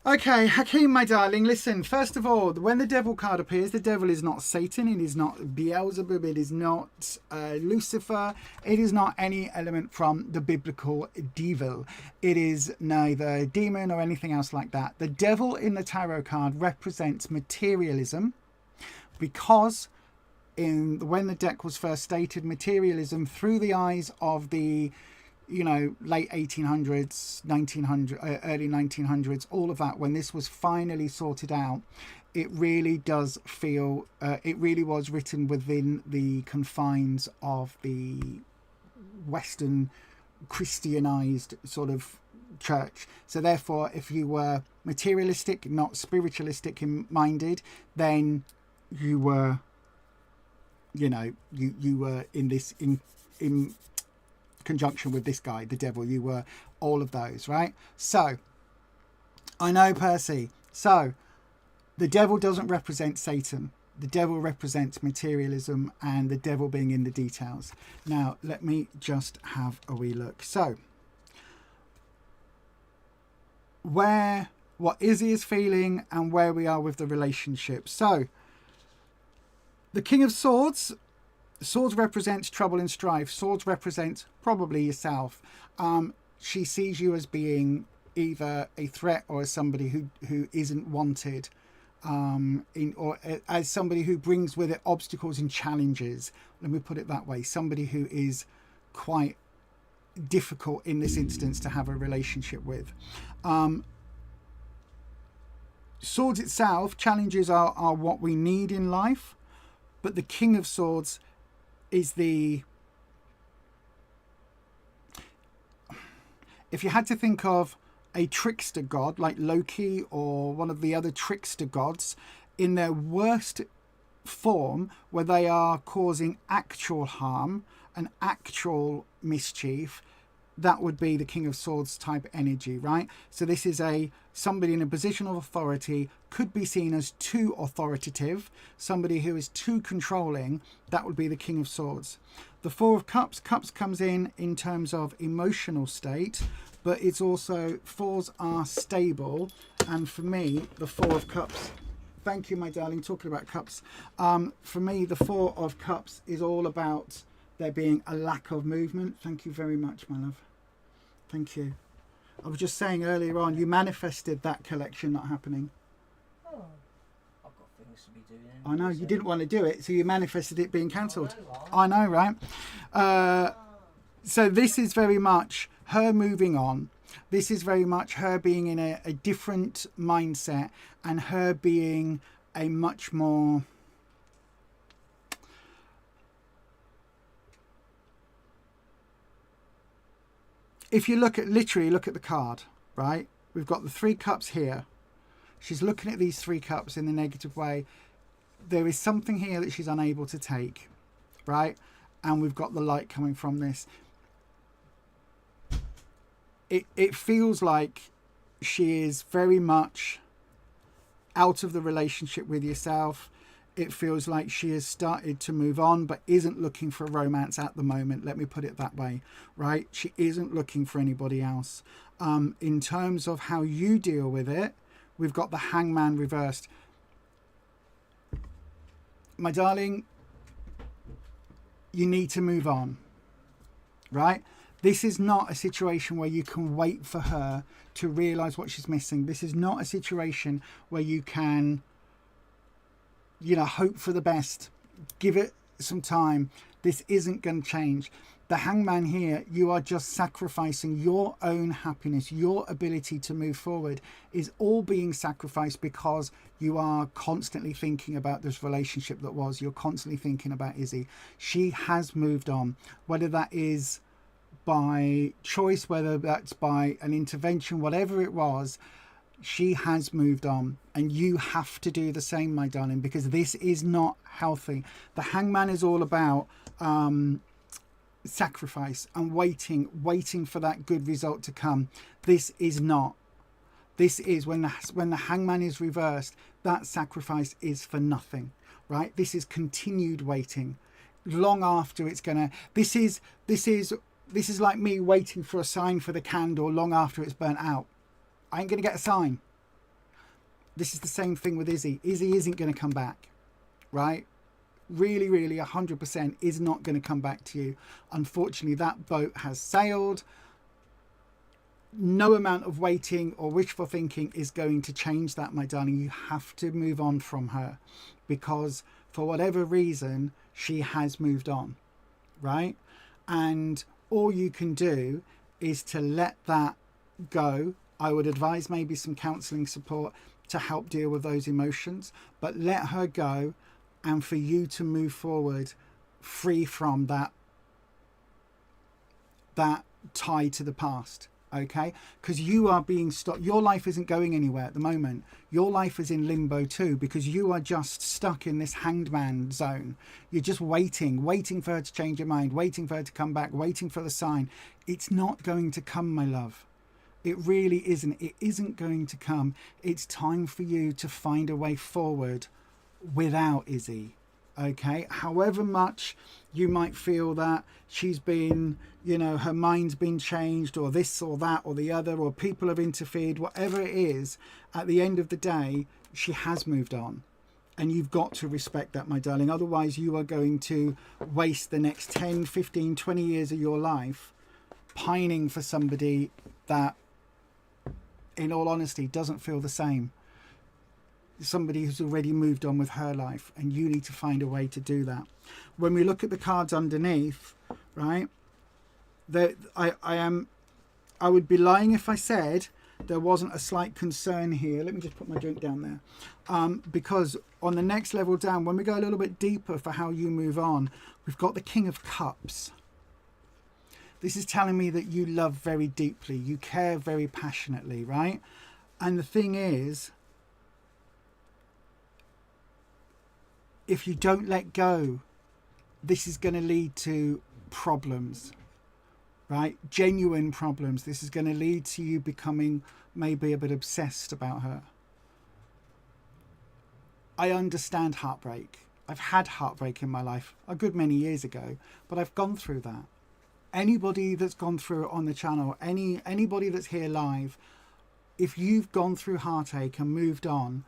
Okay, Hakeem, my darling, listen, first of all, when the Devil card appears, the Devil is not Satan, it is not Beelzebub, it is not Lucifer, it is not any element from the biblical devil. It is neither demon or anything else like that. The Devil in the tarot card represents materialism, because when the deck was first stated, materialism through the eyes of the late 1800s, 1900, early 1900s, all of that, when this was finally sorted out, it really does feel, it really was written within the confines of the Western Christianized sort of church. So therefore, if you were materialistic, not spiritualistic minded, then you were, you were in this, in conjunction with this guy, the Devil. You were all of those, right? So I know, Percy, so the Devil doesn't represent Satan. The Devil represents materialism, and the Devil being in the details. Now let me just have a wee look. So what Izzy is feeling and where we are with the relationship. So The King of Swords. Swords represents trouble and strife. Swords represents probably yourself. She sees you as being either a threat or as somebody who isn't wanted, or as somebody who brings with it obstacles and challenges. Let me put it that way. Somebody who is quite difficult in this instance to have a relationship with. Swords itself, challenges are what we need in life, but the King of Swords is the... If you had to think of a trickster god like Loki or one of the other trickster gods in their worst form, where they are causing actual harm and actual mischief, that would be the King of Swords type energy, right? So this is somebody in a position of authority, could be seen as too authoritative, somebody who is too controlling. That would be the King of Swords. The Four of Cups comes in terms of emotional state, but it's also, fours are stable. And for me, the Four of Cups, thank you, my darling, talking about cups. For me, the Four of Cups is all about there being a lack of movement. Thank you very much, my love. Thank you. I was just saying earlier on, you manifested that collection not happening. Oh, I've got things to be doing. I know, you didn't want to do it, so you manifested it being cancelled. I know, right? So this is very much her moving on. This is very much her being in a different mindset, and her being a much more... If you literally look at the card, right? We've got the 3 cups here. She's looking at these 3 cups in the negative way. There is something here that she's unable to take, right? And we've got the light coming from this. It feels like she is very much out of the relationship with yourself. It feels like she has started to move on, but isn't looking for romance at the moment. Let me put it that way, right? She isn't looking for anybody else. In terms of how you deal with it, we've got the Hangman reversed. My darling, you need to move on, right? This is not a situation where you can wait for her to realise what she's missing. This is not a situation where you can... hope for the best, give it some time. This isn't going to change. The Hangman here, you are just sacrificing your own happiness. Your ability to move forward is all being sacrificed because you are constantly thinking about this relationship that was. You're constantly thinking about Izzy. She has moved on, whether that is by choice, whether that's by an intervention, whatever it was. She has moved on, and you have to do the same, my darling, because this is not healthy. The Hangman is all about sacrifice and waiting for that good result to come. This is not. This is when the Hangman is reversed, that sacrifice is for nothing, right? This is continued waiting long after it's gonna... This is like me waiting for a sign for the candle long after it's burnt out. I ain't going to get a sign. This is the same thing with Izzy. Izzy isn't going to come back, right? Really, 100% is not going to come back to you. Unfortunately, that boat has sailed. No amount of waiting or wishful thinking is going to change that, my darling. You have to move on from her because for whatever reason, she has moved on, right? And all you can do is to let that go. I would advise maybe some counselling support to help deal with those emotions, but let her go, and for you to move forward free from that tie to the past, okay? Because you are being stopped. Your life isn't going anywhere at the moment. Your life is in limbo too, because you are just stuck in this hanged man zone. You're just waiting for her to change her mind, waiting for her to come back, waiting for the sign. It's not going to come, my love. It really isn't. It isn't going to come. It's time for you to find a way forward without Izzy, okay? However much you might feel that she's been, her mind's been changed, or this or that or the other, or people have interfered, whatever it is, at the end of the day, she has moved on. And you've got to respect that, my darling. Otherwise, you are going to waste the next 10, 15, 20 years of your life pining for somebody that, in all honesty, doesn't feel the same. Somebody who's already moved on with her life, and you need to find a way to do that. When we look at the cards underneath, right, I would be lying if I said there wasn't a slight concern here. Let me just put my drink down there. Because on the next level down, when we go a little bit deeper for how you move on, we've got the King of Cups. This is telling me that you love very deeply. You care very passionately, right? And the thing is, if you don't let go, this is going to lead to problems, right? Genuine problems. This is going to lead to you becoming maybe a bit obsessed about her. I understand heartbreak. I've had heartbreak in my life a good many years ago, but I've gone through that. Anybody that's gone through it on the channel, anybody that's here live, if you've gone through heartache and moved on,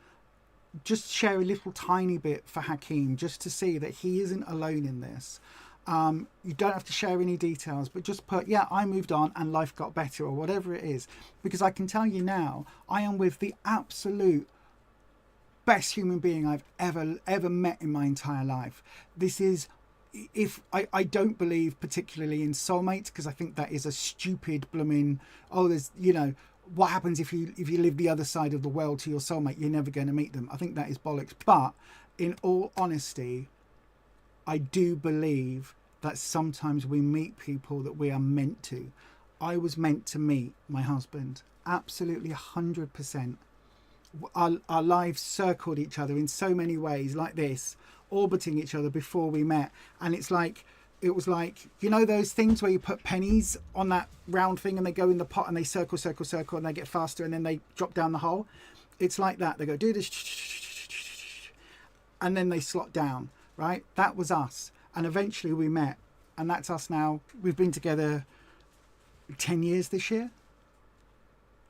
just share a little tiny bit for Hakeem, just to see that he isn't alone in this. You don't have to share any details, but just put, yeah, I moved on and life got better, or whatever it is. Because I can tell you now, I am with the absolute best human being I've ever met in my entire life. This is, if I don't believe particularly in soulmates, because I think that is a stupid blooming, there's, what happens if you live the other side of the world to your soulmate? You're never going to meet them. I think that is bollocks. But in all honesty, I do believe that sometimes we meet people that we are meant to. I was meant to meet my husband, absolutely 100%. Our lives circled each other in so many ways, like this, orbiting each other before we met. And it was like, those things where you put pennies on that round thing and they go in the pot and they circle, and they get faster and then they drop down the hole. It's like that. They go, do this, and then they slot down, right? That was us. And eventually we met, and that's us now. We've been together 10 years this year.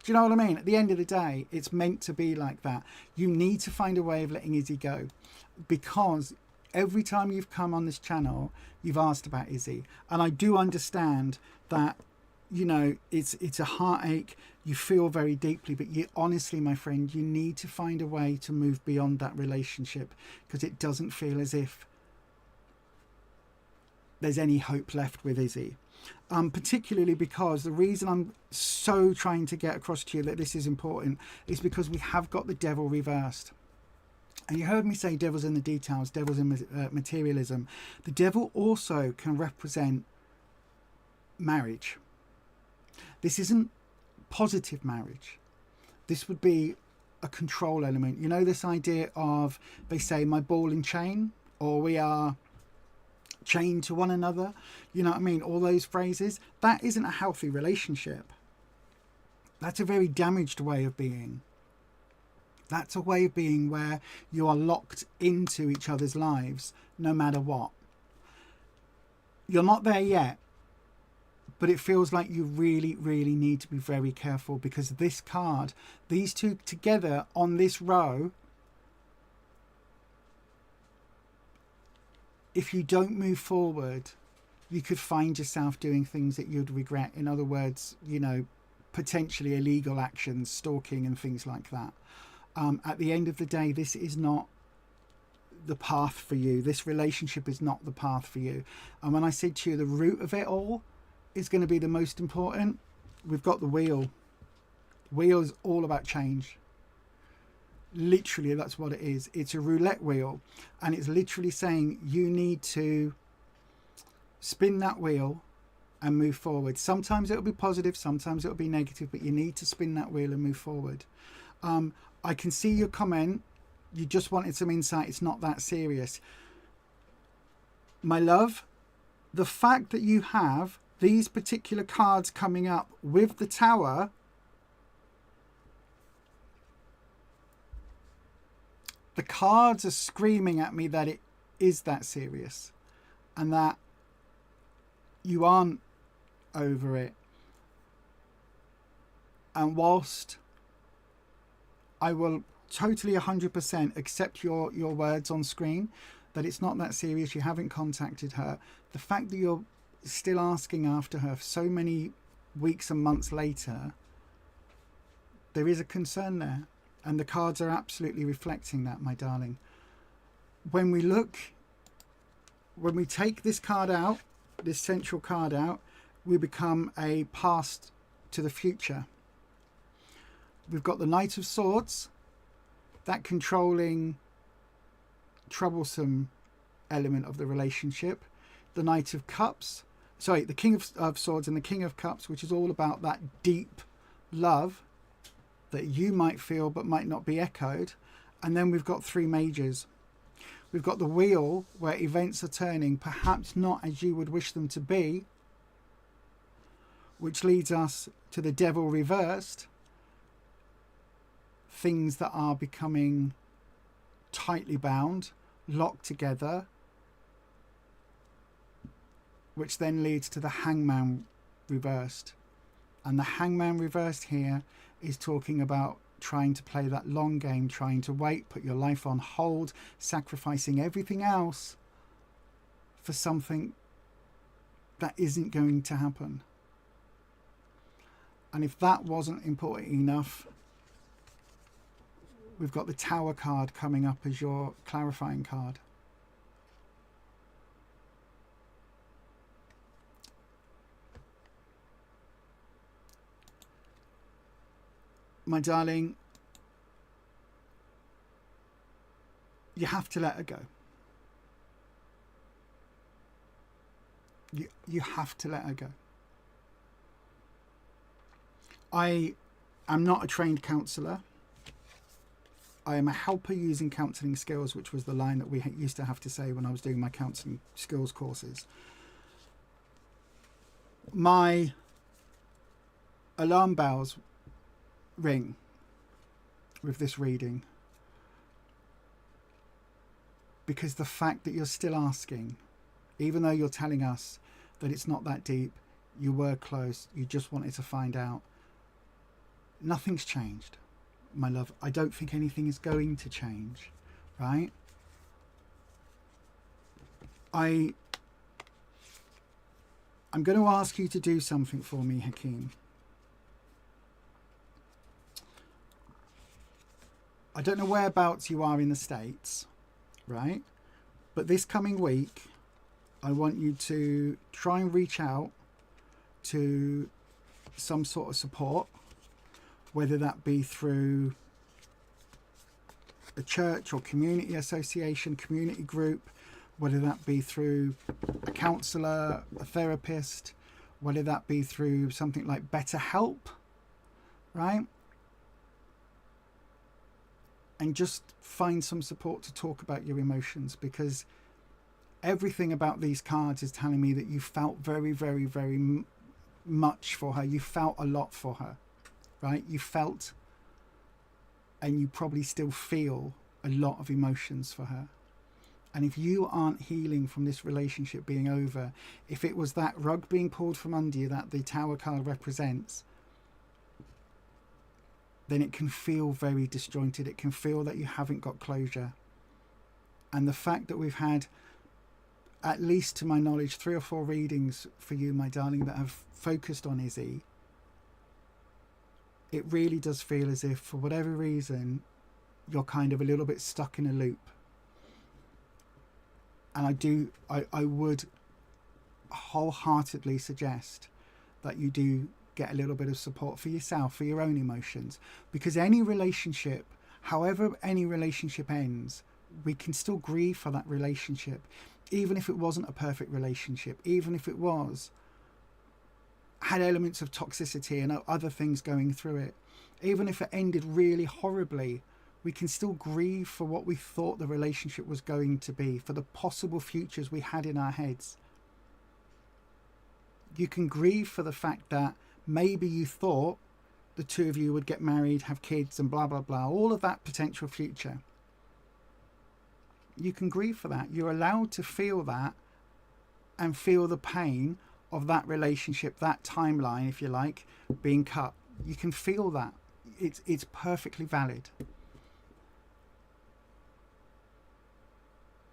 Do you know what I mean? At the end of the day, it's meant to be like that. You need to find a way of letting Izzy go, because every time you've come on this channel, you've asked about Izzy. And I do understand that, it's a heartache. You feel very deeply, but honestly, my friend, you need to find a way to move beyond that relationship, because it doesn't feel as if there's any hope left with Izzy. Particularly because the reason I'm so trying to get across to you that this is important is because we have got the devil reversed. And you heard me say devil's in the details, devil's in materialism. The devil also can represent marriage. This isn't positive marriage. This would be a control element. This idea of, they say, my ball and chain, or we are chained to one another. You know what I mean? All those phrases. That isn't a healthy relationship. That's a very damaged way of being. That's a way of being where you are locked into each other's lives no matter what. You're not there yet, but it feels like you really, really need to be very careful, because this card, these two together on this row, if you don't move forward, you could find yourself doing things that you'd regret. In other words, potentially illegal actions, stalking and things like that. At the end of the day, this is not the path for you. This relationship is not the path for you. And when I said to you, the root of it all is going to be the most important, we've got the wheel. Wheel is all about change. Literally, that's what it is. It's a roulette wheel, and it's literally saying you need to spin that wheel and move forward. Sometimes it'll be positive, sometimes it'll be negative, but you need to spin that wheel and move forward. I can see your comment. You just wanted some insight. It's not that serious. My love, the fact that you have these particular cards coming up with the Tower, the cards are screaming at me that it is that serious, and that you aren't over it. And whilst I will totally 100% accept your words on screen, that it's not that serious, you haven't contacted her. The fact that you're still asking after her so many weeks and months later, there is a concern there, and the cards are absolutely reflecting that, my darling. When we take this card out, this central card out, we become a past to the future. We've got the Knight of Swords, that controlling, troublesome element of the relationship. The Knight of Cups, sorry, the King of Swords and the King of Cups, which is all about that deep love that you might feel but might not be echoed. And then we've got three Mages. We've got the Wheel, where events are turning, perhaps not as you would wish them to be, which leads us to the Devil reversed. Things that are becoming tightly bound, locked together, which then leads to the Hangman reversed. And the Hangman reversed here is talking about trying to play that long game, trying to wait, put your life on hold, sacrificing everything else for something that isn't going to happen. And if that wasn't important enough, we've got the Tower card coming up as your clarifying card. My darling, you have to let her go. You have to let her go. I am not a trained counsellor. I am a helper using counselling skills, which was the line that we used to have to say when I was doing my counselling skills courses. My alarm bells ring with this reading, because the fact that you're still asking, even though you're telling us that it's not that deep, you were close, you just wanted to find out, nothing's changed, my love. I don't think anything is going to change, right? I'm going to ask you to do something for me, Hakeem. I don't know whereabouts you are in the States, right? But this coming week, I want you to try and reach out to some sort of support, whether that be through a church or community association, community group, whether that be through a counsellor, a therapist, whether that be through something like BetterHelp, right? And just find some support to talk about your emotions, because everything about these cards is telling me that you felt very, very, very much for her. You felt a lot for her, right? You felt, and you probably still feel, a lot of emotions for her. And if you aren't healing from this relationship being over, if it was that rug being pulled from under you that the Tower card represents, then it can feel very disjointed. It can feel that you haven't got closure. And the fact that we've had, at least to my knowledge, 3 or 4 readings for you, my darling, that have focused on Izzy, it really does feel as if, for whatever reason, you're kind of a little bit stuck in a loop. And I would wholeheartedly suggest that you do get a little bit of support for yourself, for your own emotions, because any relationship, however any relationship ends, we can still grieve for that relationship, even if it wasn't a perfect relationship, even if it had elements of toxicity and other things going through it, even if it ended really horribly, we can still grieve for what we thought the relationship was going to be, for the possible futures we had in our heads. You can grieve for the fact that maybe you thought the two of you would get married, have kids, and blah, blah, blah, all of that potential future. You can grieve for that. You're allowed to feel that and feel the pain of that relationship, that timeline, if you like, being cut. You can feel that. It's perfectly valid.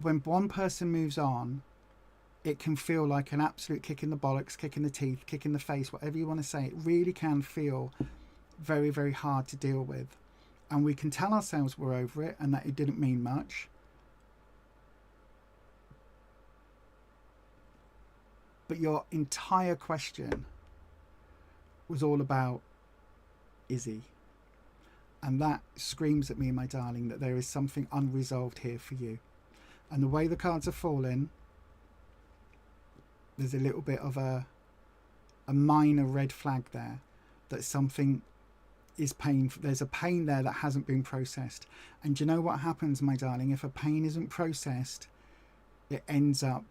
when one person moves on, it can feel like an absolute kick in the bollocks, kick in the teeth, kick in the face, whatever you want to say. It really can feel very, very hard to deal with. And we can tell ourselves we're over it and that it didn't mean much. But your entire question was all about Izzy. And that screams at me, my darling, that there is something unresolved here for you. And the way the cards are falling, there's a little bit of a minor red flag there, that something is painful. There's a pain there that hasn't been processed. And do you know what happens, my darling? If a pain isn't processed, it ends up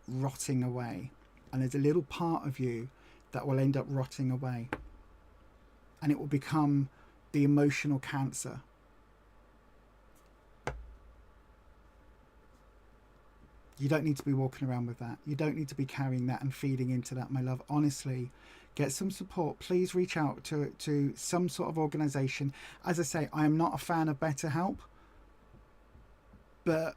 rotting away. And there's a little part of you that will end up rotting away. And it will become the emotional cancer. You don't need to be walking around with that. You don't need to be carrying that and feeding into that, my love. Honestly, get some support. Please reach out to some sort of organisation. As I say, I am not a fan of BetterHelp. But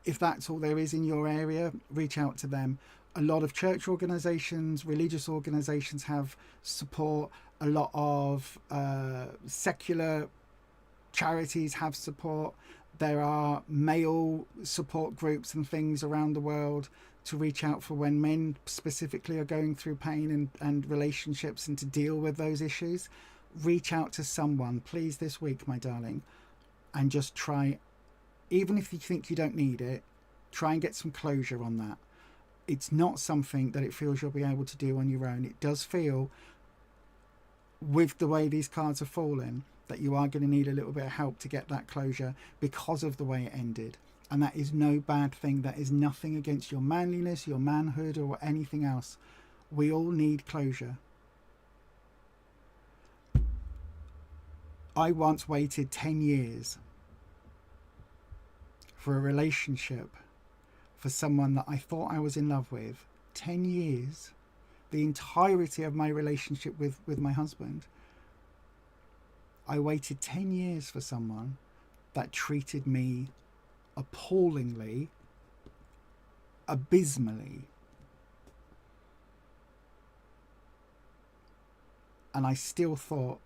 if that's all there is in your area, reach out to them. A lot of church organisations, religious organisations have support. A lot of secular charities have support. There are male support groups and things around the world to reach out for when men specifically are going through pain and relationships and to deal with those issues. Reach out to someone, please, this week, my darling, and just try, even if you think you don't need it, try and get some closure on that. It's not something that it feels you'll be able to do on your own. It does feel, with the way these cards are falling, that you are going to need a little bit of help to get that closure because of the way it ended. And that is no bad thing. That is nothing against your manliness, your manhood, or anything else. We all need closure. I once waited 10 years for a relationship for someone that I thought I was in love with. 10 years. The entirety of my relationship with my husband. I waited 10 years for someone that treated me appallingly, abysmally. And I still thought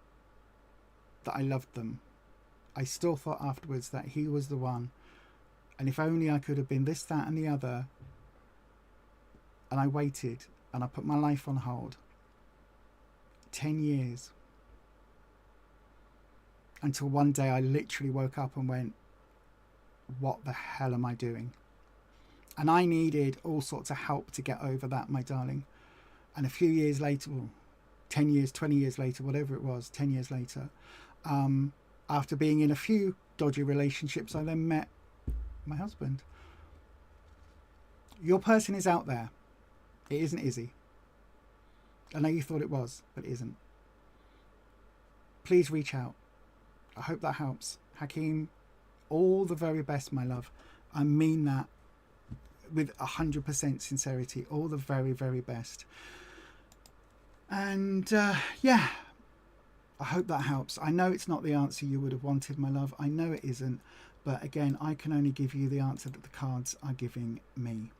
that I loved them. I still thought afterwards that he was the one. And if only I could have been this, that and the other. And I waited and I put my life on hold. 10 years. Until one day I literally woke up and went, what the hell am I doing? And I needed all sorts of help to get over that, my darling. And a few years later, 10 years, 20 years later, whatever it was, 10 years later, after being in a few dodgy relationships, I then met my husband. Your person is out there. It isn't Izzy. I know you thought it was, but it isn't. Please reach out. I hope that helps. Hakeem, all the very best, my love. I mean that with 100% sincerity. All the very, very best. And yeah, I hope that helps. I know it's not the answer you would have wanted, my love. I know it isn't. But again, I can only give you the answer that the cards are giving me.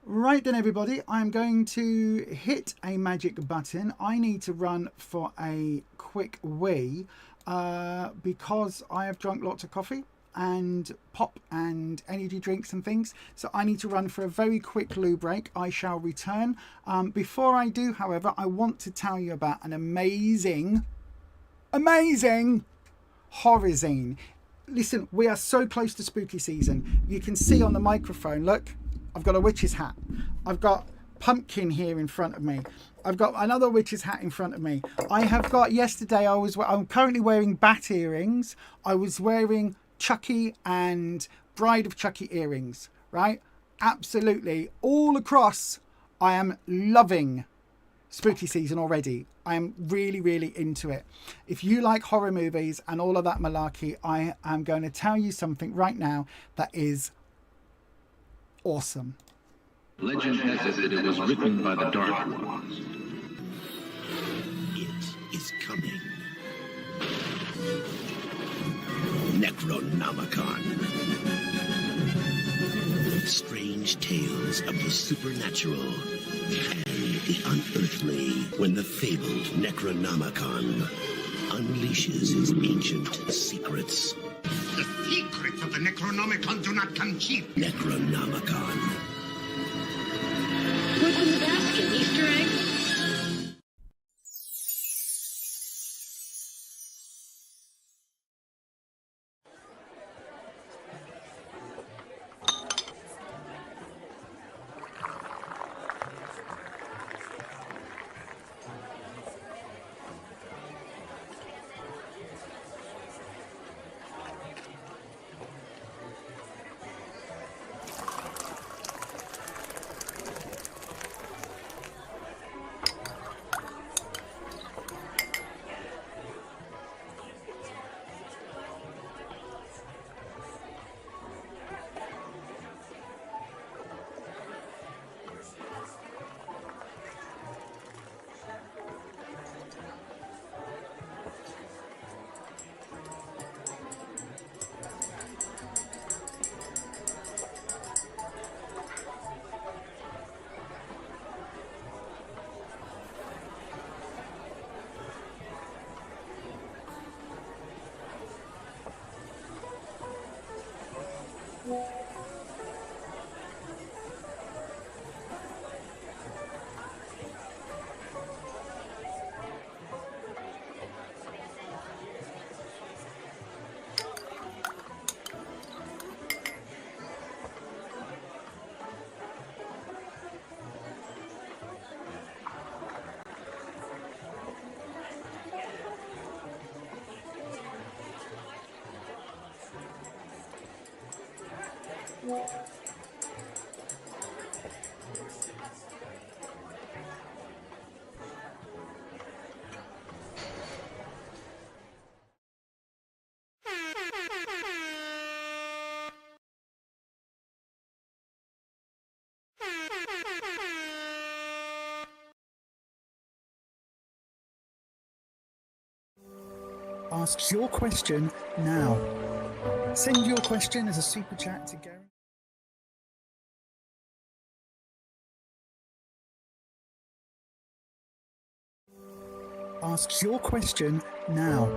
Right then, everybody, I'm going to hit a magic button. I need to run for a quick wee because I have drunk lots of coffee and pop and energy drinks and things. So I need to run for a very quick loo break. I shall return. Before I do, however, I want to tell you about an amazing horror zine. Listen, we are so close to spooky season. You can see on the microphone, look, I've got a witch's hat. I've got pumpkin here in front of me. I've got another witch's hat in front of me. I have got, yesterday I'm currently wearing bat earrings. I was wearing Chucky and Bride of Chucky earrings, right? Absolutely. All across, I am loving spooky season already. I am really, really into it. If you like horror movies and all of that malarkey, I am going to tell you something right now that is awesome. Legend has it that it was written by the Dark Ones. It is coming. Necronomicon. strange tales of the supernatural and the unearthly when the fabled Necronomicon unleashes his ancient secrets. The secrets of the Necronomicon do not come cheap. Necronomicon. What's in the basket? Easter eggs? Ask your question now. Send your question as a super chat to Gary. Ask your question now.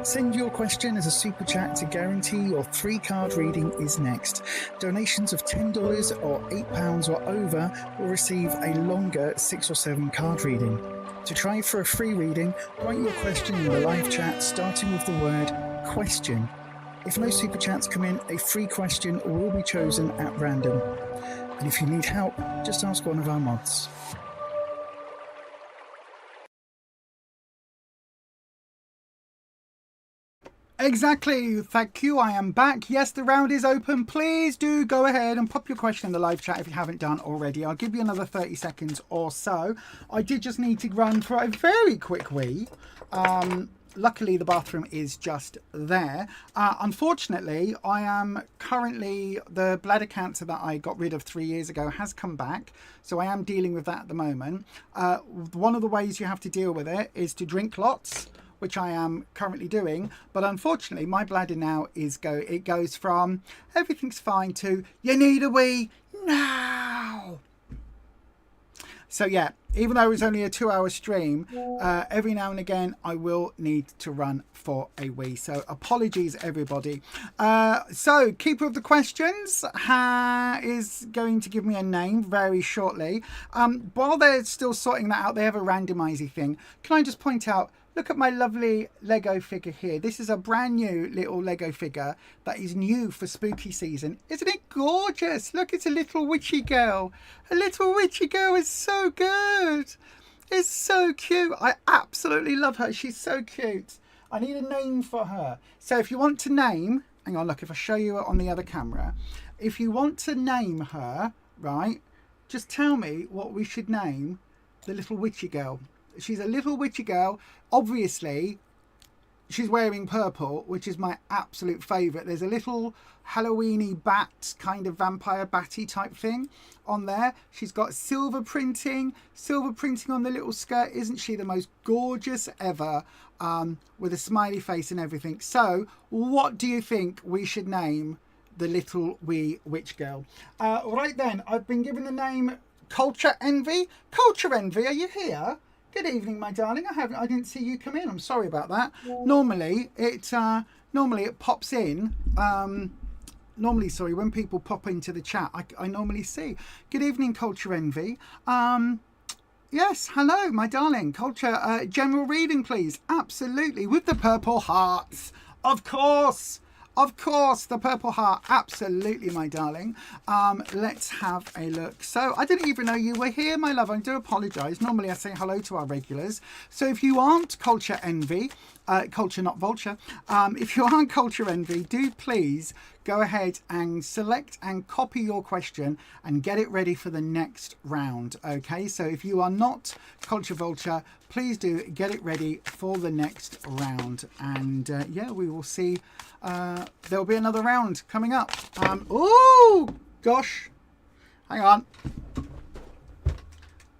Send your question as a super chat to guarantee your 3-card reading is next. Donations of $10 or £8 or over will receive a longer 6 or 7 card reading. To try for a free reading, write your question in the live chat starting with the word question. If no super chats come in, a free question will be chosen at random. And if you need help, just ask one of our mods. Exactly. Thank you. I am back. Yes, the round is open. Please do go ahead and pop your question in the live chat if you haven't done already. I'll give you another 30 seconds or so. I did just need to run for a very quick wee. Luckily, the bathroom is just there. Unfortunately, I am currently, the bladder cancer that I got rid of 3 years ago has come back. So I am dealing with that at the moment. One of the ways you have to deal with it is to drink lots, which I am currently doing, but unfortunately my bladder now it goes from everything's fine to you need a wee now. So yeah, even though it was only a 2-hour stream, every now and again I will need to run for a wee. So apologies everybody. So keeper of the questions is going to give me a name very shortly. While they're still sorting that out, they have a randomizer thing. Can I just point out, look at my lovely Lego figure here. This is a brand new little Lego figure that is new for spooky season. Isn't it gorgeous? Look, it's a little witchy girl. A little witchy girl is so good. It's so cute. I absolutely love her. She's so cute. I need a name for her. So if you want to name, hang on, look, if I show you it on the other camera, if you want to name her, right, just tell me what we should name the little witchy girl. She's a little witchy girl. Obviously, she's wearing purple, which is my absolute favourite. There's a little Halloween-y bat, kind of vampire batty type thing on there. She's got silver printing on the little skirt. Isn't she the most gorgeous ever, with a smiley face and everything? So, what do you think we should name the little wee witch girl. Right then, I've been given the name Culture Envy. Culture Envy, are you here? Good evening, my darling. I didn't see you come in. I'm sorry about that. Normally it pops in. Normally, sorry, when people pop into the chat, I normally see. Good evening, Culture Envy. Yes, hello, my darling. Culture, general reading, please. Absolutely, with the purple hearts. Of course, the purple heart. Absolutely, my darling. Let's have a look. So I didn't even know you were here, my love. I do apologise. Normally I say hello to our regulars. So if you aren't Culture Envy, Culture not Vulture, if you aren't Culture Envy, do please go ahead and select and copy your question and get it ready for the next round. Okay, so if you are not Culture Vulture, please do get it ready for the next round. And yeah, we will see. There'll be another round coming up. Oh gosh, hang on.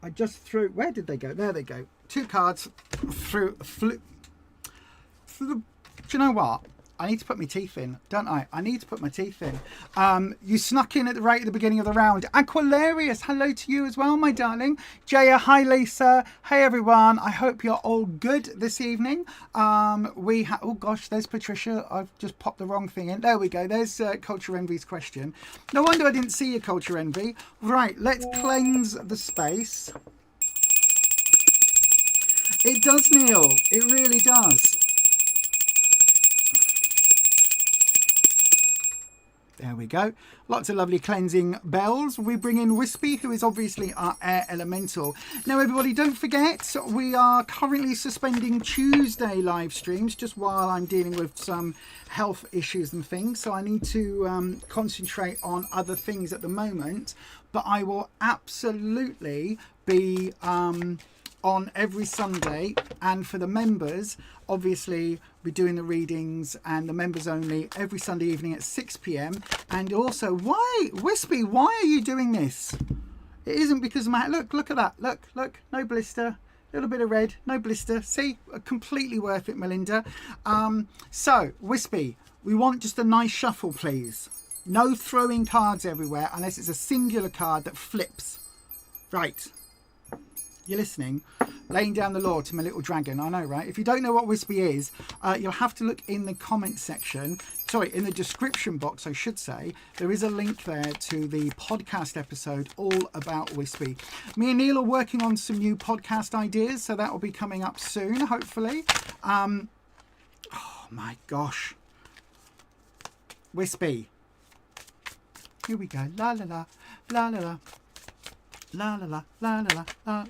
I just threw. Where did they go? There they go. 2 cards through. Do you know what? I need to put my teeth in, don't I? I need to put my teeth in. You snuck in right at the beginning of the round. Aquilarius, hello to you as well, my darling. Jaya, hi Lisa. Hey everyone. I hope you're all good this evening. Oh gosh, there's Patricia. I've just popped the wrong thing in. There we go. There's Culture Envy's question. No wonder I didn't see your Culture Envy. Right, let's cleanse the space. It does, Neil. It really does. There we go. Lots of lovely cleansing bells. We bring in Wispy, who is obviously our air elemental. Now, everybody, don't forget, we are currently suspending Tuesday live streams just while I'm dealing with some health issues and things. So I need to concentrate on other things at the moment. But I will absolutely be on every Sunday, and for the members, obviously we're doing the readings and the members only every Sunday evening at 6 p.m. And also, why Wispy, why are you doing this? It isn't because of my look at that, look, no blister, a little bit of red, no blister. See, completely worth it, Melinda. So Wispy, we want just a nice shuffle, please. No throwing cards everywhere unless it's a singular card that flips. Right. You're listening? Laying down the law to my little dragon. I know, right? If you don't know what Wispy is, you'll have to look in the comment section. Sorry, in the description box, I should say. There is a link there to the podcast episode all about Wispy. Me and Neil are working on some new podcast ideas, so that will be coming up soon, hopefully. Oh my gosh. Wispy. Here we go. La la la. La la la. La la la. La la la. La.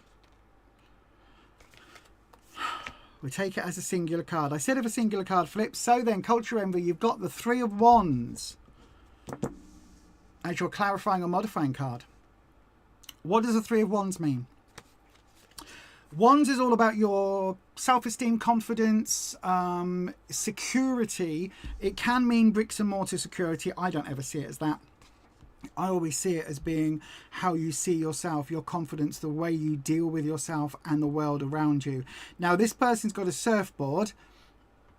We take it as a singular card. I said if a singular card flips. So then, Culture Envy, you've got the 3 of Wands as your clarifying or modifying card. What does the 3 of Wands mean? Wands is all about your self-esteem, confidence, security. It can mean bricks and mortar security. I don't ever see it as that. I always see it as being how you see yourself, your confidence, the way you deal with yourself and the world around you. Now, this person's got a surfboard.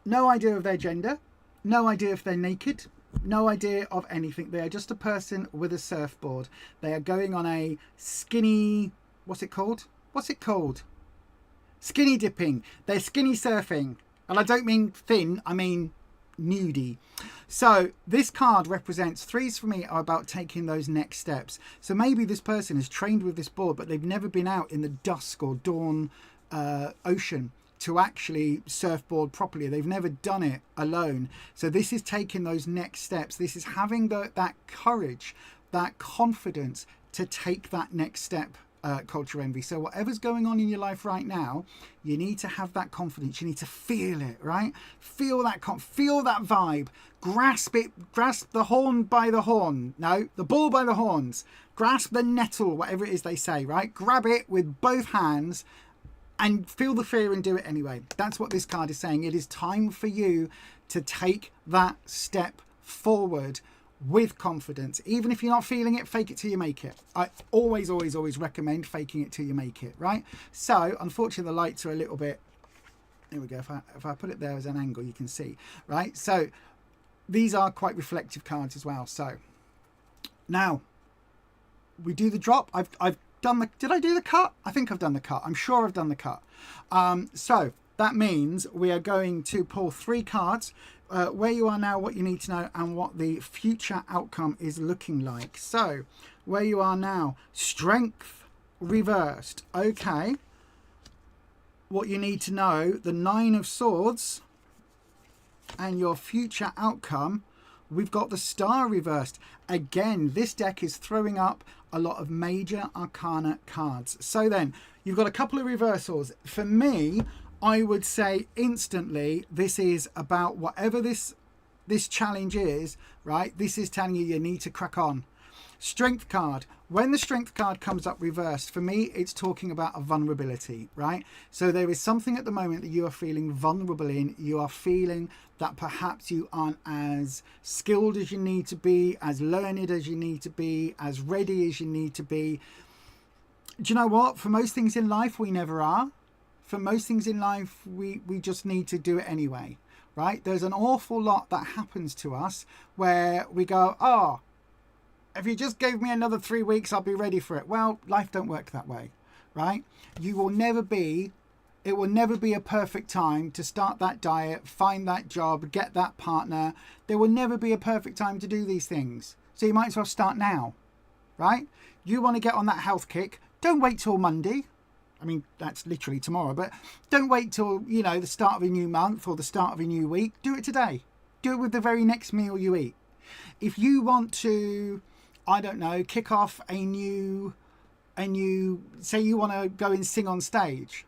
No idea of their gender. No idea if they're naked. No idea of anything. They are just a person with a surfboard. They are going on a skinny... What's it called? What's it called? Skinny dipping. They're skinny surfing. And I don't mean thin. I mean nudie. So this card represents 3s for me are about taking those next steps. So maybe this person is trained with this board, but they've never been out in the dusk or dawn ocean to actually surfboard properly. They've never done it alone. So this is taking those next steps. This is having that courage, that confidence to take that next step. Culture Envy. So whatever's going on in your life right now, you need to have that confidence. You need to feel it, right? Feel that feel that vibe. Grasp it. Grasp the horn by the horn. No, the bull by the horns. Grasp the nettle, whatever it is they say, right? Grab it with both hands and feel the fear and do it anyway. That's what this card is saying. It is time for you to take that step forward with confidence. Even if you're not feeling it, fake it till you make it. I always recommend faking it till you make it, right? So unfortunately the lights are a little bit, there we go, if I put it there as an angle, you can see, right? So these are quite reflective cards as well. So now we do the drop. I've done the, did I do the cut? I think I've done the cut. I'm sure I've done the cut. So that means we are going to pull 3 cards, where you are now, what you need to know, and what the future outcome is looking like. So where you are now, strength reversed. Okay. What you need to know, the 9 of Swords, and your future outcome, we've got the Star reversed. Again, this deck is throwing up a lot of major arcana cards. So then, you've got a couple of reversals. For me, I would say instantly, this is about whatever this challenge is, right? This is telling you need to crack on. Strength card. When the strength card comes up reversed, for me, it's talking about a vulnerability, right? So there is something at the moment that you are feeling vulnerable in. You are feeling that perhaps you aren't as skilled as you need to be, as learned as you need to be, as ready as you need to be. Do you know what? For most things in life, we never are. For most things in life, we just need to do it anyway, right? There's an awful lot that happens to us where we go, oh, if you just gave me another 3 weeks, I'll be ready for it. Well, life don't work that way, right? It will never be a perfect time to start that diet, find that job, get that partner. There will never be a perfect time to do these things. So you might as well start now, right? You want to get on that health kick. Don't wait till Monday. I mean, that's literally tomorrow, but don't wait till, the start of a new month or the start of a new week. Do it today. Do it with the very next meal you eat. If you want to, I don't know, kick off a new, say you want to go and sing on stage,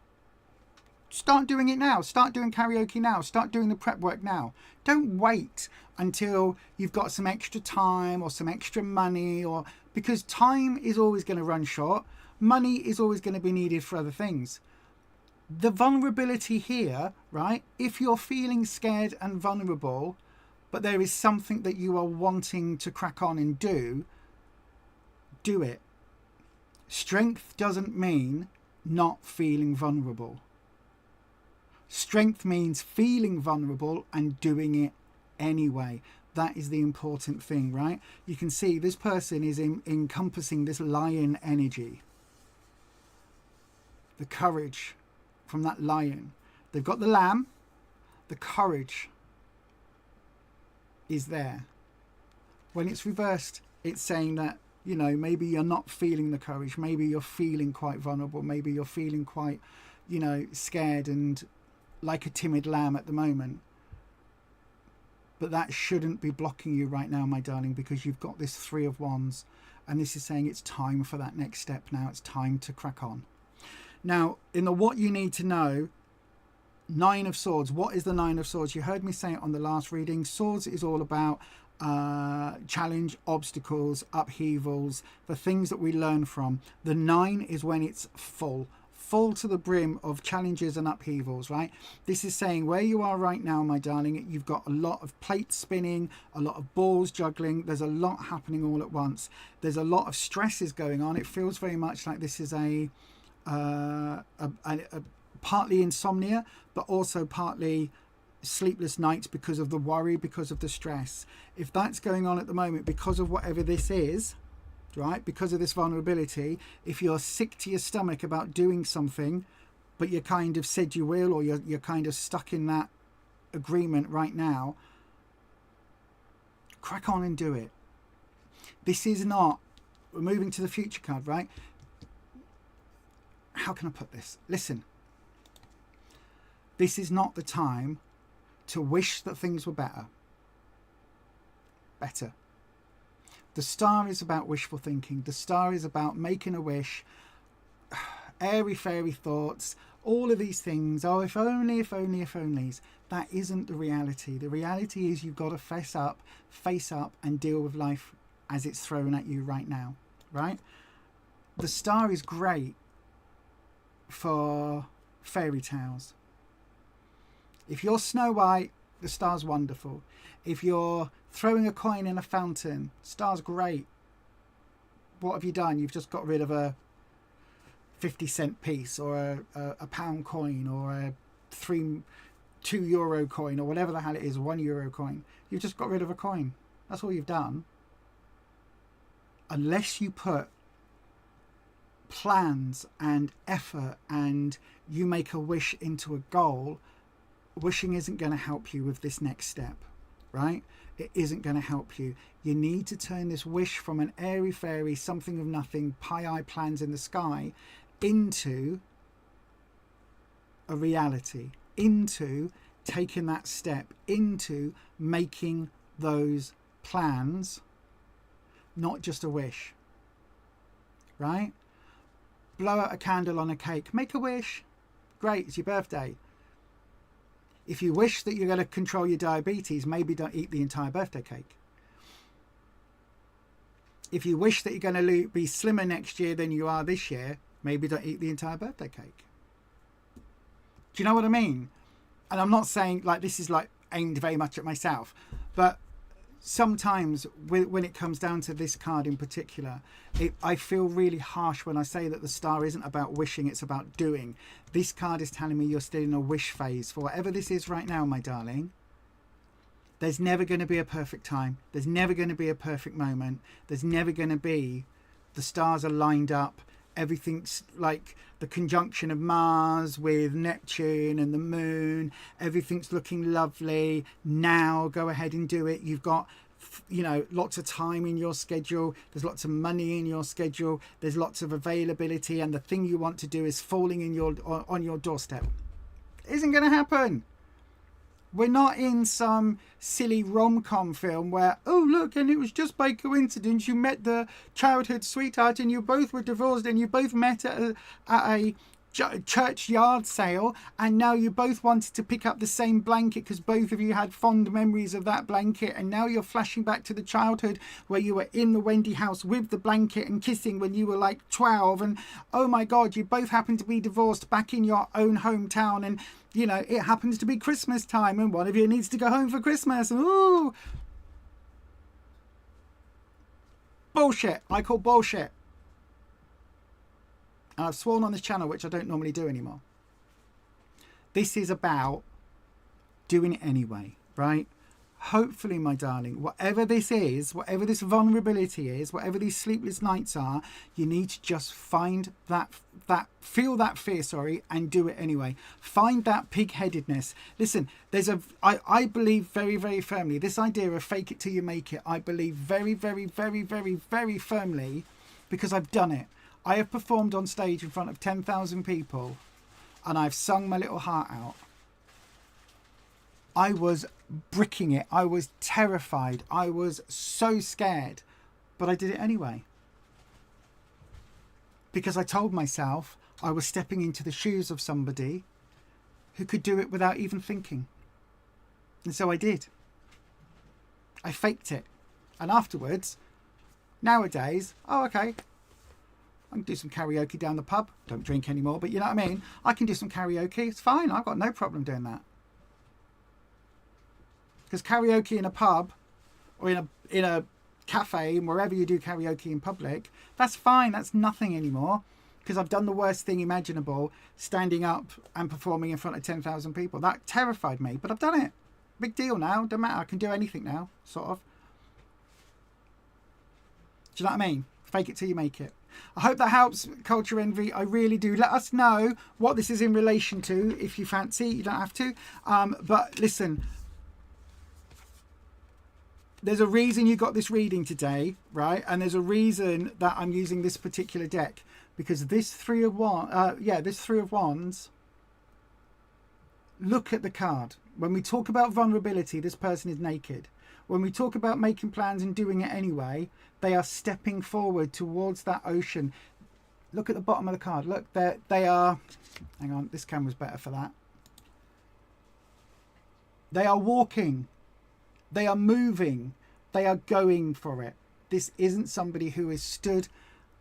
start doing it now. Start doing karaoke now. Start doing the prep work now. Don't wait until you've got some extra time or some extra money, because time is always going to run short. Money is always going to be needed for other things. The vulnerability here, right? If you're feeling scared and vulnerable, but there is something that you are wanting to crack on and do it. Strength doesn't mean not feeling vulnerable. Strength means feeling vulnerable and doing it anyway. That is the important thing, right? You can see this person is encompassing this lion energy. The courage from that lion. They've got the lamb. The courage is there. When it's reversed, it's saying that, maybe you're not feeling the courage. Maybe you're feeling quite vulnerable. Maybe you're feeling quite, scared and like a timid lamb at the moment. But that shouldn't be blocking you right now, my darling, because you've got this 3 of Wands. And this is saying it's time for that next step now. It's time to crack on. Now, in the what you need to know, 9 of Swords. What is the 9 of Swords? You heard me say it on the last reading. Swords is all about challenge, obstacles, upheavals, the things that we learn from. The 9 is when it's full to the brim of challenges and upheavals, right? This is saying where you are right now, my darling, you've got a lot of plates spinning, a lot of balls juggling. There's a lot happening all at once. There's a lot of stresses going on. It feels very much like this is a partly insomnia, but also partly sleepless nights because of the worry, because of the stress. If that's going on at the moment because of whatever this is, right, because of this vulnerability, if you're sick to your stomach about doing something, but you kind of said you will, or you're kind of stuck in that agreement right now, crack on and do it. This is not, we're moving to the future card, right? How can I put this? Listen, this is not the time to wish that things were better. The Star is about wishful thinking. The Star is about making a wish, airy fairy thoughts, all of these things. Oh, if only, if only, if onlys. That isn't the reality. The reality is you've got to face up and deal with life as it's thrown at you right now, right? The Star is great for fairy tales. If you're Snow White, the Star's wonderful. If you're throwing a coin in a fountain, Star's great. What have you done? You've just got rid of a 50-cent piece or a pound coin or a €2 coin or whatever the hell it is, €1 coin. You've just got rid of a coin. That's all you've done. Unless you put plans and effort and you make a wish into a goal, wishing isn't going to help you with this next step, right? It isn't going to help you. You need to turn this wish from an airy fairy, something of nothing, pie-eye plans in the sky, into a reality, into taking that step, into making those plans, not just a wish, right? Blow out a candle on a cake, make a wish. Great, it's your birthday. If you wish that you're going to control your diabetes, maybe don't eat the entire birthday cake. If you wish that you're going to be slimmer next year than you are this year, maybe don't eat the entire birthday cake. Do you know what I mean? And I'm not saying like this is like aimed very much at myself, but sometimes when it comes down to this card in particular, I feel really harsh when I say that the star isn't about wishing, it's about doing. This card is telling me you're still in a wish phase. For whatever this is right now, my darling, there's never going to be a perfect time. There's never going to be a perfect moment. There's never going to be, the stars are lined up. Everything's like the conjunction of Mars with Neptune and the moon. Everything's looking lovely. Now go ahead and do it. You've got, you know, lots of time in your schedule. There's lots of money in your schedule. There's lots of availability, and the thing you want to do is falling in on your doorstep. It isn't going to happen. We're not in some silly rom-com film where, oh, look, and it was just by coincidence you met the childhood sweetheart and you both were divorced and you both met at a church yard sale, and now you both wanted to pick up the same blanket because both of you had fond memories of that blanket, and now you're flashing back to the childhood where you were in the Wendy house with the blanket and kissing when you were like 12, and oh my god, you both happen to be divorced back in your own hometown, and you know it happens to be Christmas time and one of you needs to go home for Christmas. Ooh, bullshit. I call bullshit. And I've sworn on this channel, which I don't normally do anymore. This is about doing it anyway, right? Hopefully, my darling, whatever this is, whatever this vulnerability is, whatever these sleepless nights are, you need to just find feel that fear, and do it anyway. Find that pig-headedness. Listen, I believe very, very firmly, this idea of fake it till you make it, I believe very, very, very, very, very firmly, because I've done it. I have performed on stage in front of 10,000 people and I've sung my little heart out. I was bricking it. I was terrified. I was so scared, but I did it anyway. Because I told myself I was stepping into the shoes of somebody who could do it without even thinking. And so I did. I faked it. And afterwards, nowadays, oh, okay, I can do some karaoke down the pub. Don't drink anymore, but you know what I mean? I can do some karaoke. It's fine. I've got no problem doing that. Because karaoke in a pub or in a cafe and wherever you do karaoke in public, that's fine. That's nothing anymore. Because I've done the worst thing imaginable, standing up and performing in front of 10,000 people. That terrified me, but I've done it. Big deal now. Don't matter. I can do anything now, sort of. Do you know what I mean? Fake it till you make it. I hope that helps, Culture Envy. I really do. Let us know what this is in relation to if you fancy. You don't have to. But listen, there's a reason you got this reading today, right? And there's a reason that I'm using this particular deck, because this Three of Wands, look at the card. When we talk about vulnerability, this person is naked. When we talk about making plans and doing it anyway, they are stepping forward towards that ocean. Look at the bottom of the card. Look, they are... Hang on, this camera's better for that. They are walking. They are moving. They are going for it. This isn't somebody who is stood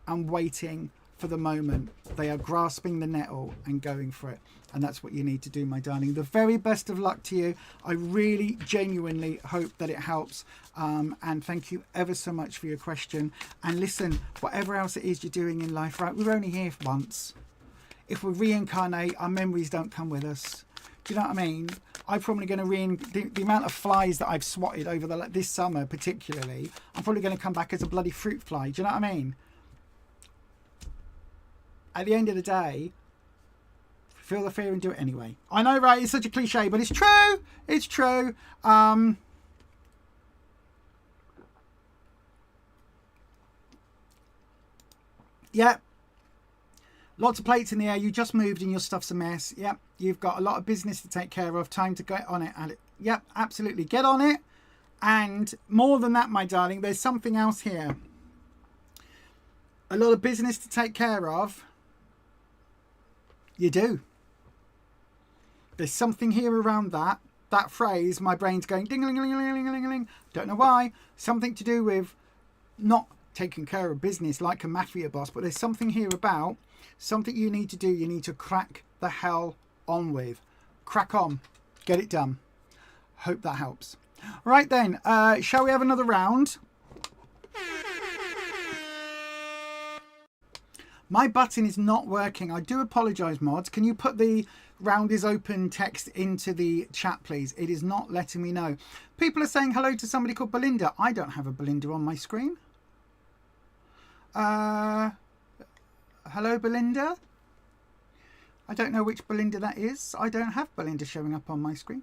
and waiting for the moment. They are grasping the nettle and going for it. And that's what you need to do, my darling. The very best of luck to you. I really genuinely hope that it helps. And thank you ever so much for your question. And listen, whatever else it is you're doing in life, right? We're only here once. If we reincarnate, our memories don't come with us. Do you know what I mean? I'm probably going to the amount of flies that I've swatted over this summer particularly, I'm probably going to come back as a bloody fruit fly. Do you know what I mean? At the end of the day, feel the fear and do it anyway. I know, right? It's such a cliche, but it's true. It's true. Yeah. Lots of plates in the air. You just moved and your stuff's a mess. Yep. You've got a lot of business to take care of. Time to get on it. Yep, absolutely. Get on it. And more than that, my darling, there's something else here. A lot of business to take care of. You do. There's something here around that phrase. My brain's going ding-a-ling-a-ling-a-ling-a-ling. Don't know why. Something to do with not taking care of business like a mafia boss, but there's something here about something you need to do. You need to crack the hell on with. Crack on. Get it done. Hope that helps. Right then, shall we have another round? My button is not working. I do apologise, mods. Can you put the round is open text into the chat, please? It is not letting me know. People are saying hello to somebody called Belinda. I don't have a Belinda on my screen. Hello, Belinda. I don't know which Belinda that is. I don't have Belinda showing up on my screen.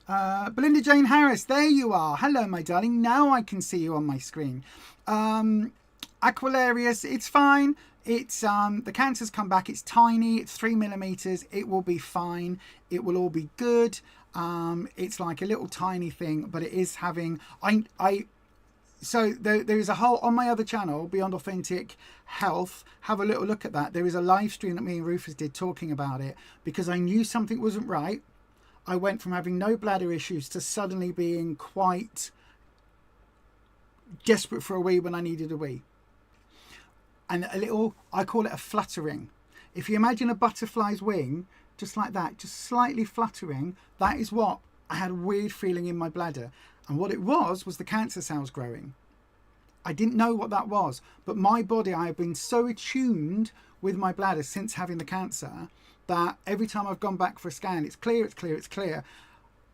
Belinda Jane Harris, there you are. Hello, my darling. Now I can see you on my screen. Aquilarius, it's fine. It's the cancer's come back. It's tiny. It's 3 millimeters. It will be fine. It will all be good. It's like a little tiny thing, but it is having. So there is a whole on my other channel, Beyond Authentic Health. Have a little look at that. There is a live stream that me and Rufus did talking about it because I knew something wasn't right. I went from having no bladder issues to suddenly being quite desperate for a wee when I needed a wee. And a little, I call it a fluttering. If you imagine a butterfly's wing, just like that, just slightly fluttering, that is what I had a weird feeling in my bladder. And what it was the cancer cells growing. I didn't know what that was, but my body, I have been so attuned with my bladder since having the cancer that every time I've gone back for a scan, it's clear, it's clear, it's clear.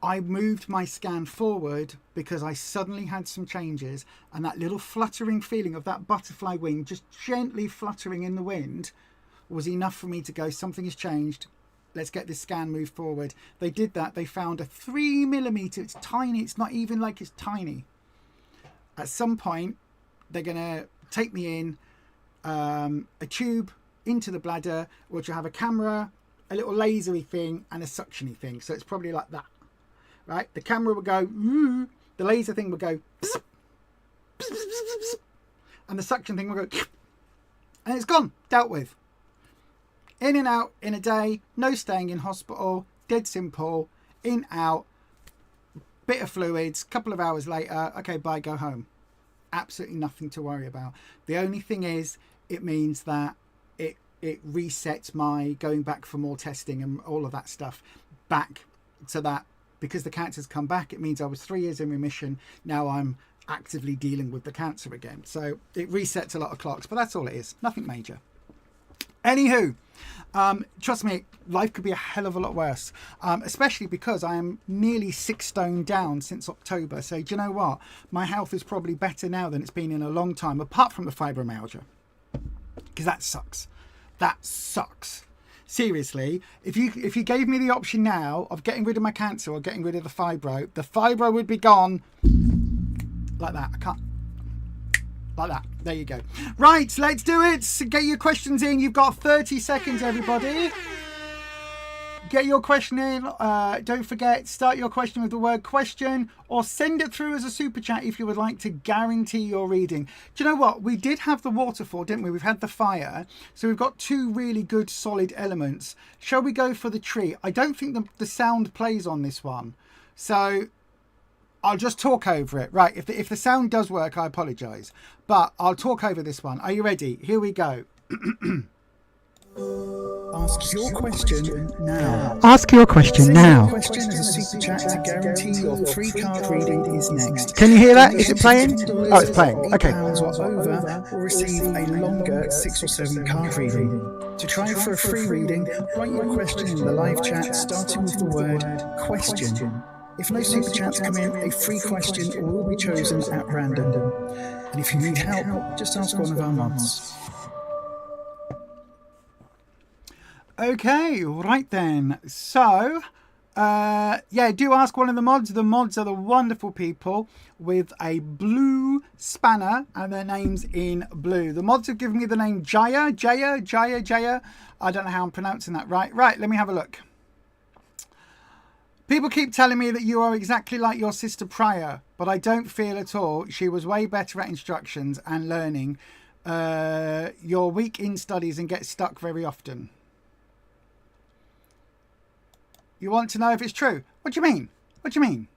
I moved my scan forward because I suddenly had some changes, and that little fluttering feeling of that butterfly wing just gently fluttering in the wind was enough for me to go, something has changed. Let's get this scan moved forward. They did that. They found a 3 millimeter. It's tiny. It's not even like it's tiny. At some point, they're going to take me in a tube into the bladder, which will have a camera, a little lasery thing, and a suctiony thing. So it's probably like that. Right, the camera will go, ooh, the laser thing will go, pss, pss, pss, pss, pss, and the suction thing will go, and it's gone, dealt with. In and out in a day, no staying in hospital, dead simple, in, out, bit of fluids, couple of hours later, okay, bye, go home. Absolutely nothing to worry about. The only thing is, it means that it resets my going back for more testing and all of that stuff back to that. Because the cancer's come back, it means I was 3 years in remission. Now I'm actively dealing with the cancer again. So it resets a lot of clocks, but that's all it is. Nothing major. Anywho, trust me, life could be a hell of a lot worse, especially because I am nearly 6 stone down since October. So do you know what? My health is probably better now than it's been in a long time, apart from the fibromyalgia. Because that sucks. That sucks. Seriously, if you gave me the option now of getting rid of my cancer or getting rid of the fibro would be gone like that. I can't. Like that. There you go. Right, let's do it. Get your questions in. You've got 30 seconds, everybody. Get your question in. Don't forget, start your question with the word question or send it through as a super chat if you would like to guarantee your reading. Do you know what? We did have the waterfall, didn't we? We've had the fire. So we've got 2 really good solid elements. Shall we go for the tree? I don't think the sound plays on this one. So I'll just talk over it. Right, if the sound does work, I apologise. But I'll talk over this one. Are you ready? Here we go. Ask your question now. Ask your question now. Your question is a super chat to guarantee your 3 card reading is next. Can you hear that? Is it playing? Oh, it's playing. Okay. £8 or over will receive a longer 6 or 7 card reading. To try for a free reading, write your question in the live chat starting with the word question. If no super chats come in, a free question will be chosen at random. And if you need help, just ask one of our mods. Okay, right then. So, yeah, do ask one of the mods. The mods are the wonderful people with a blue spanner and their names in blue. The mods have given me the name Jaya. I don't know how I'm pronouncing that right. Right, let me have a look. People keep telling me that you are exactly like your sister Priya, but I don't feel at all. She was way better at instructions and learning. You're weak in studies and get stuck very often. You want to know if it's true? What do you mean? What do you mean?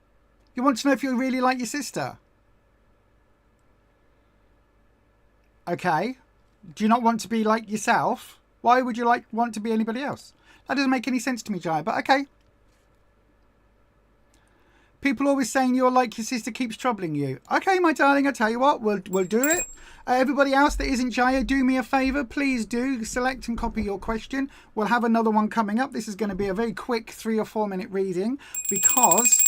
You want to know if you really like your sister? Okay. Do you not want to be like yourself? Why would you want to be anybody else? That doesn't make any sense to me, Jaya, but okay. People always saying you're like your sister keeps troubling you. Okay, my darling, I tell you what, we'll do it. Everybody else that isn't Jaya, do me a favour. Please do select and copy your question. We'll have another one coming up. This is going to be a very quick 3 or 4 minute reading because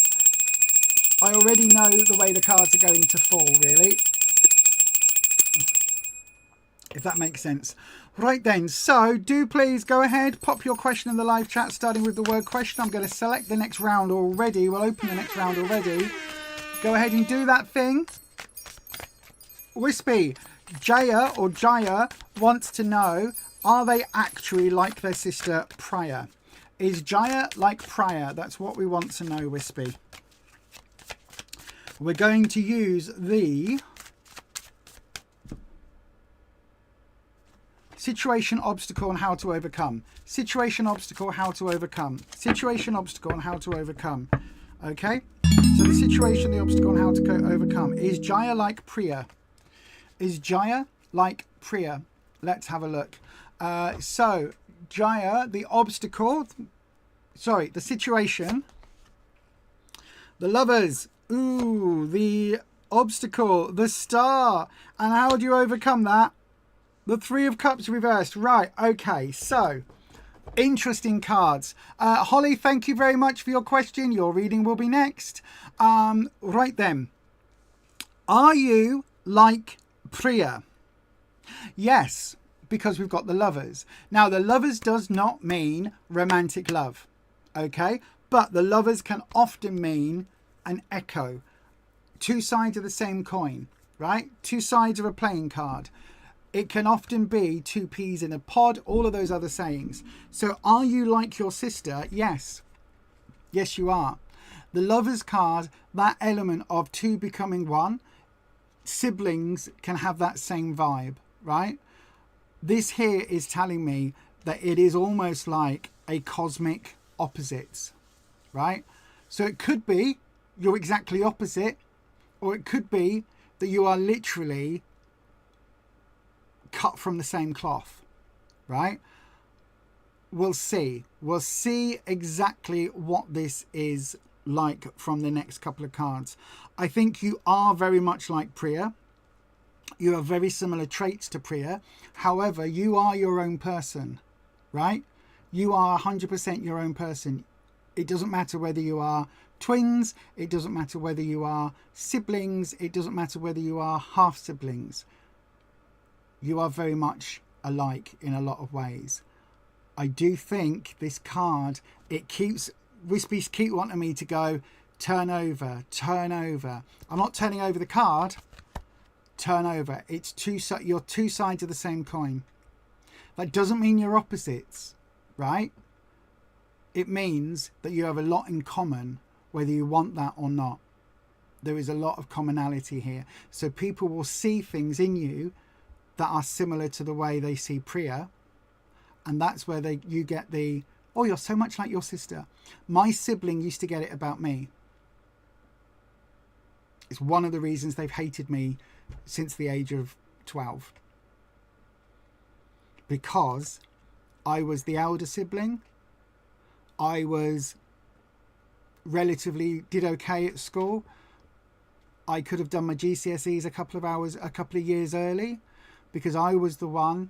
I already know the way the cards are going to fall, really. If that makes sense. Right then, so do please go ahead, pop your question in the live chat starting with the word question. I'm going to select the next round already. We'll open the next round already. Go ahead and do that thing. Wispy, Jaya wants to know, are they actually like their sister Priya? Is Jaya like Priya? That's what we want to know, Wispy. We're going to use the situation, obstacle, and how to overcome. Situation, obstacle, how to overcome. Situation, obstacle, and how to overcome. Okay? So the situation, the obstacle, and how to overcome. Is Jaya like Priya? Is Jaya like Priya? Let's have a look. So, Jaya, the obstacle... Sorry, the situation. The lovers. Ooh, the obstacle. The star. And how do you overcome that? The 3 of Cups reversed. Right, okay, so interesting cards. Holly, thank you very much for your question. Your reading will be next. Right then. Are you like Priya? Yes, because we've got the lovers. Now, the lovers does not mean romantic love, okay? But the lovers can often mean an echo. 2 sides of the same coin, right? 2 sides of a playing card. It can often be 2 peas in a pod, all of those other sayings. So are you like your sister? Yes. Yes, you are. The Lovers card, that element of 2 becoming 1, siblings can have that same vibe, right? This here is telling me that it is almost like a cosmic opposites, right? So it could be you're exactly opposite, or it could be that you are literally cut from the same cloth, right? We'll see. We'll see exactly what this is like from the next couple of cards. I think you are very much like Priya. You have very similar traits to Priya. However, you are your own person, right? You are 100% your own person. It doesn't matter whether you are twins. It doesn't matter whether you are siblings. It doesn't matter whether you are half siblings. You are very much alike in a lot of ways. I do think this card, it keeps, Wispies keep wanting me to go, turn over, turn over. I'm not turning over the card, turn over. It's you're 2 sides of the same coin. That doesn't mean you're opposites, right? It means that you have a lot in common, whether you want that or not. There is a lot of commonality here. So people will see things in you that are similar to the way they see Priya, and that's where you get the, oh, you're so much like your sister. My sibling used to get it about me. It's one of the reasons they've hated me since the age of 12, because I was the elder sibling. I was relatively did okay at school. I could have done my GCSEs a couple of years early, because I was the one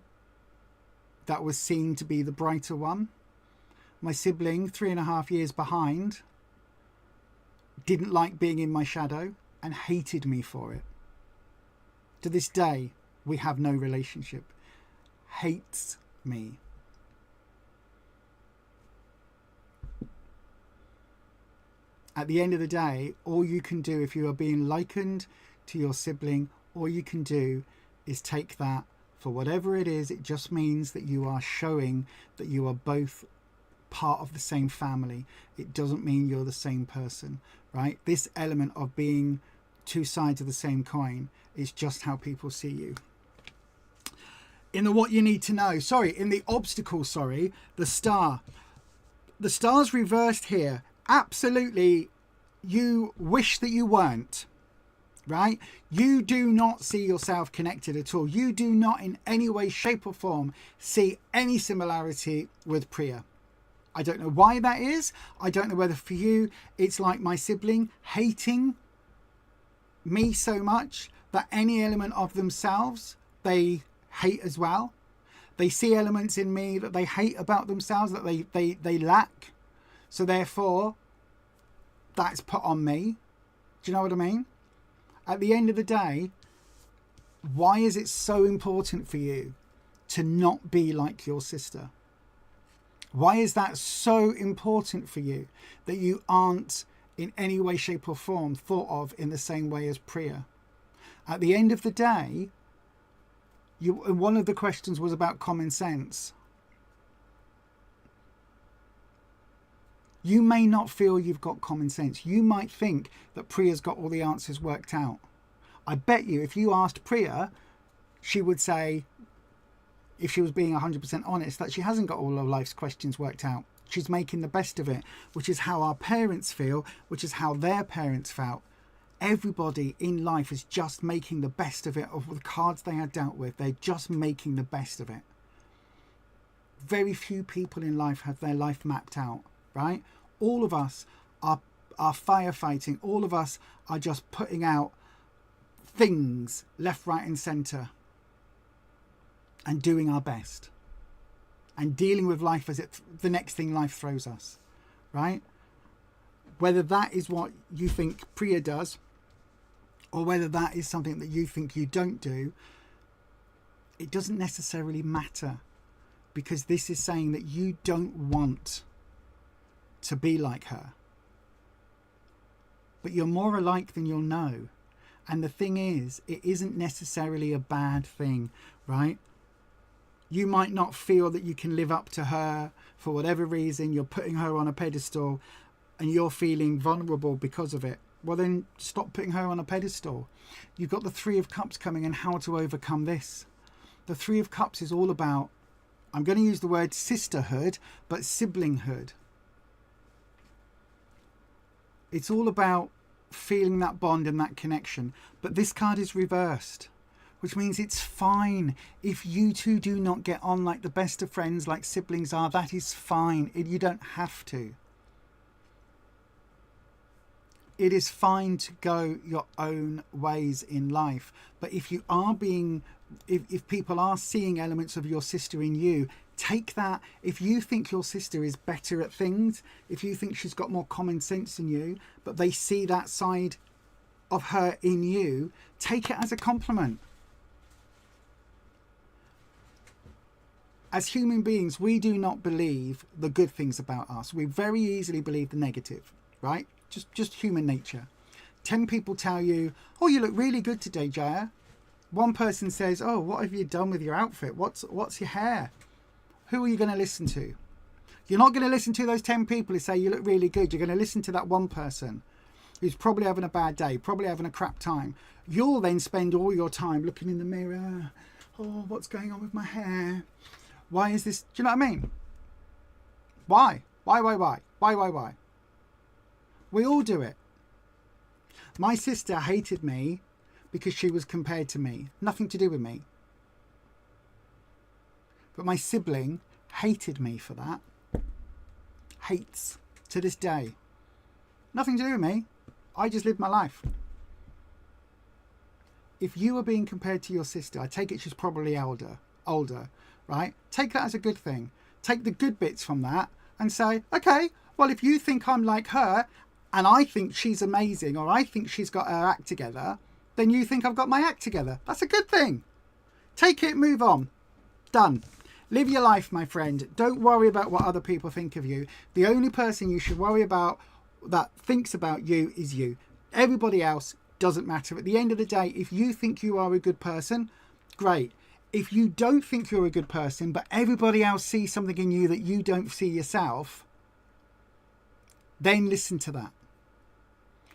that was seen to be the brighter one. My sibling, 3.5 years behind, didn't like being in my shadow and hated me for it. To this day, we have no relationship. Hates me. At the end of the day, all you can do if you are being likened to your sibling, all you can do is take that for whatever it is. It just means that you are showing that you are both part of the same family. It doesn't mean you're the same person, right? This element of being two sides of the same coin is just how people see you. In the what you need to know, in the obstacle, the star. The star's reversed here. Absolutely, you wish that you weren't, right? You do not see yourself connected at all. You do not in any way, shape or form see any similarity with Priya. I don't know why that is. I don't know whether for you it's like my sibling hating me so much that any element of themselves they hate as well. They see elements in me that they hate about themselves, that they lack. So therefore, that's put on me. Do you know what I mean? At the end of the day, why is it so important for you to not be like your sister? Why is that so important for you that you aren't in any way, shape or form thought of in the same way as Priya? At the end of the day, one of the questions was about common sense. You may not feel you've got common sense. You might think that Priya's got all the answers worked out. I bet you if you asked Priya, she would say, if she was being 100% honest, that she hasn't got all of life's questions worked out. She's making the best of it, which is how our parents feel, which is how their parents felt. Everybody in life is just making the best of it, of the cards they had dealt with. They're just making the best of it. Very few people in life have their life mapped out, right? All of us are firefighting. All of us are just putting out things left, right and centre and doing our best and dealing with life as the next thing life throws us, right? Whether that is what you think Priya does or whether that is something that you think you don't do, it doesn't necessarily matter, because this is saying that you don't want to be like her. But you're more alike than you'll know. And the thing is, it isn't necessarily a bad thing, right? You might not feel that you can live up to her for whatever reason. You're putting her on a pedestal and you're feeling vulnerable because of it. Well, then stop putting her on a pedestal. You've got the Three of Cups coming and how to overcome this. The Three of Cups is all about, I'm going to use the word sisterhood, but siblinghood. It's all about feeling that bond and that connection. But this card is reversed, which means it's fine if you two do not get on like the best of friends, like siblings are. That is fine. You don't have to. It is fine to go your own ways in life. But if you are being, if people are seeing elements of your sister in you, take that. If you think your sister is better at things, if you think she's got more common sense than you, but they see that side of her in you, take it as a compliment. As human beings, we do not believe the good things about us. We very easily believe the negative, right? Just human nature. 10 people tell you, oh, you look really good today, Jaya. One person says, oh, what have you done with your outfit? What's your hair? Who are you going to listen to? You're not going to listen to those 10 people who say you look really good. You're going to listen to that one person who's probably having a bad day, probably having a crap time. You'll then spend all your time looking in the mirror. Oh, what's going on with my hair? Why is this? Do you know what I mean? Why? Why? We all do it. My sister hated me because she was compared to me. Nothing to do with me. But my sibling hated me for that. Hates to this day. Nothing to do with me. I just lived my life. If you were being compared to your sister, I take it she's probably older, right? Take that as a good thing. Take the good bits from that and say, okay, well, if you think I'm like her and I think she's amazing, or I think she's got her act together, then you think I've got my act together. That's a good thing. Take it, move on. Done. Live your life, my friend. Don't worry about what other people think of you. The only person you should worry about that thinks about you is you. Everybody else doesn't matter. At the end of the day, if you think you are a good person, great. If you don't think you're a good person, but everybody else sees something in you that you don't see yourself, then listen to that.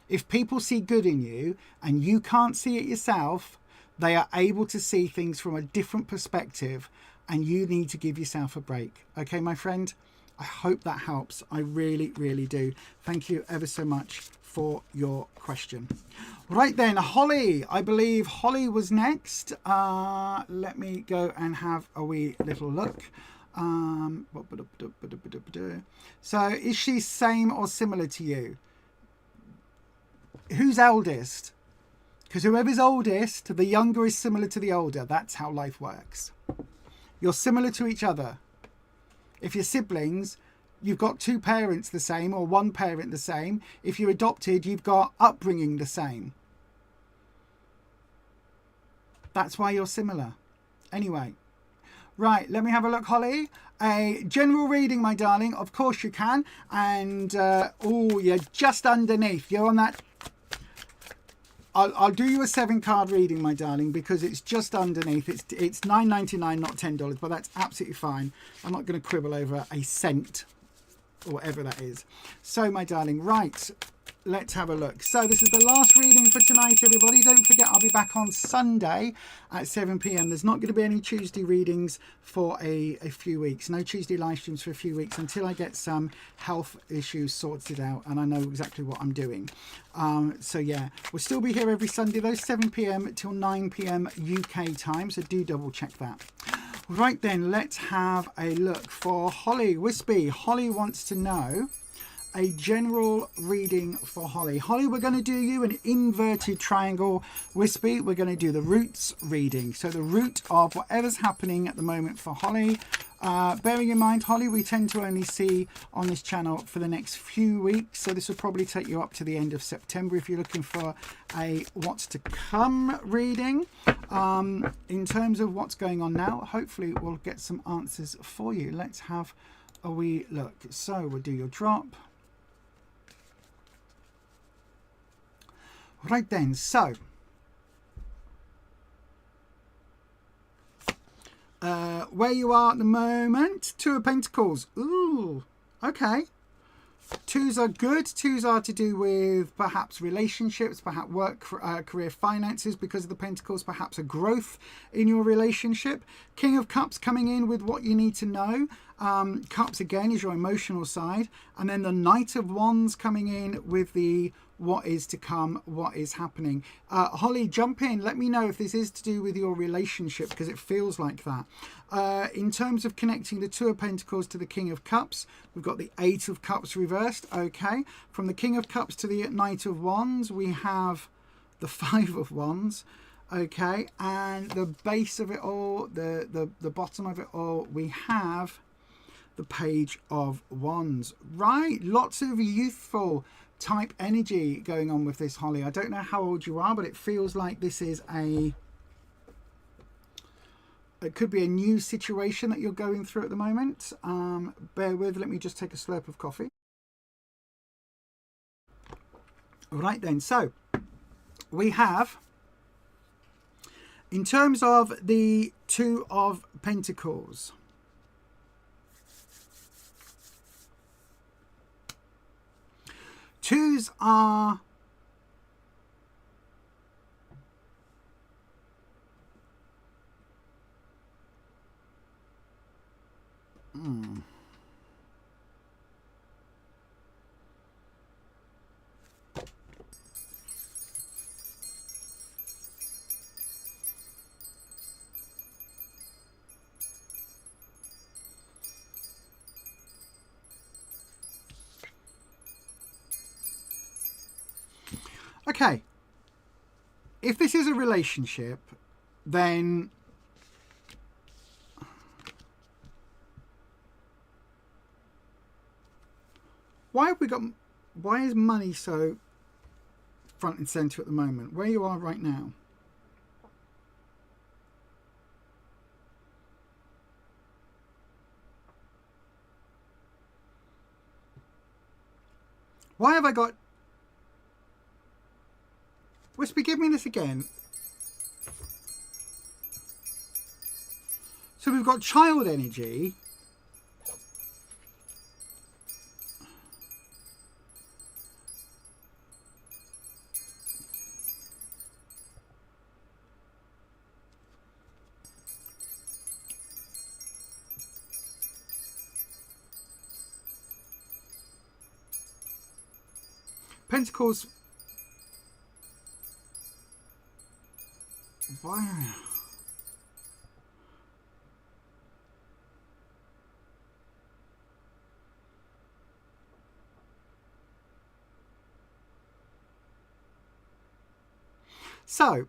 If people see good in you and you can't see it yourself, they are able to see things from a different perspective, and you need to give yourself a break. Okay, my friend? I hope that helps. I really, really do. Thank you ever so much for your question. Right then, Holly. I believe Holly was next. Let me go and have a wee little look. So is she same or similar to you? Who's eldest? Because whoever's oldest, the younger is similar to the older. That's how life works. You're similar to each other. If you're siblings, you've got two parents the same or one parent the same. If you're adopted, you've got upbringing the same. That's why you're similar. Anyway, right, let me have a look, Holly. A general reading, my darling. Of course you can. And, oh, you're just underneath. You're on that. I'll do you a 7-card reading, my darling, because it's just underneath. It's $9.99, not $10, but that's absolutely fine. I'm not going to quibble over a cent or whatever that is. So, my darling, right, let's have a look. So this is the last reading for tonight, everybody. Don't forget, I'll be back on Sunday at 7 p.m. There's not going to be any Tuesday readings for a few weeks. No Tuesday live streams for a few weeks until I get some health issues sorted out and I know exactly what I'm doing. So yeah, we'll still be here every Sunday, though, 7 p.m. till 9 p.m. UK time. So do double check that. Right then, let's have a look for Holly Wispy. Holly wants to know a general reading for Holly. Holly, we're going to do you an inverted triangle. Wispy, we're going to do the roots reading. So the root of whatever's happening at the moment for Holly. Bearing in mind, Holly, we tend to only see on this channel for the next few weeks. So this will probably take you up to the end of September if you're looking for a what's to come reading. In terms of what's going on now, hopefully we'll get some answers for you. Let's have a wee look. So we'll do your drop. Right then, so where you are at the moment, Two of Pentacles. Ooh, okay. Twos are good. Twos are to do with perhaps relationships, perhaps work, career, finances, because of the Pentacles, perhaps a growth in your relationship. King of Cups coming in with what you need to know. Cups again is your emotional side. And then the Knight of Wands coming in with the what is to come, what is happening. Holly, jump in. Let me know if this is to do with your relationship, because it feels like that. In terms of connecting the Two of Pentacles to the King of Cups, we've got the Eight of Cups reversed. Okay. From the King of Cups to the Knight of Wands, we have the Five of Wands. Okay. And the base of it all, the bottom of it all, we have the Page of Wands. Right. Lots of youthful type energy going on with this, Holly. I don't know how old you are, but it feels like this is it could be a new situation that you're going through at the moment. Bear with, let me just take a slurp of coffee. Right then, so we have, in terms of the Two of Pentacles, twos are okay. If this is a relationship, then Why have we got... Why is money so front and centre at the moment? Where you are right now? Why have I got... Wispy, give me this again. So we've got child energy. Pentacles. Why? So,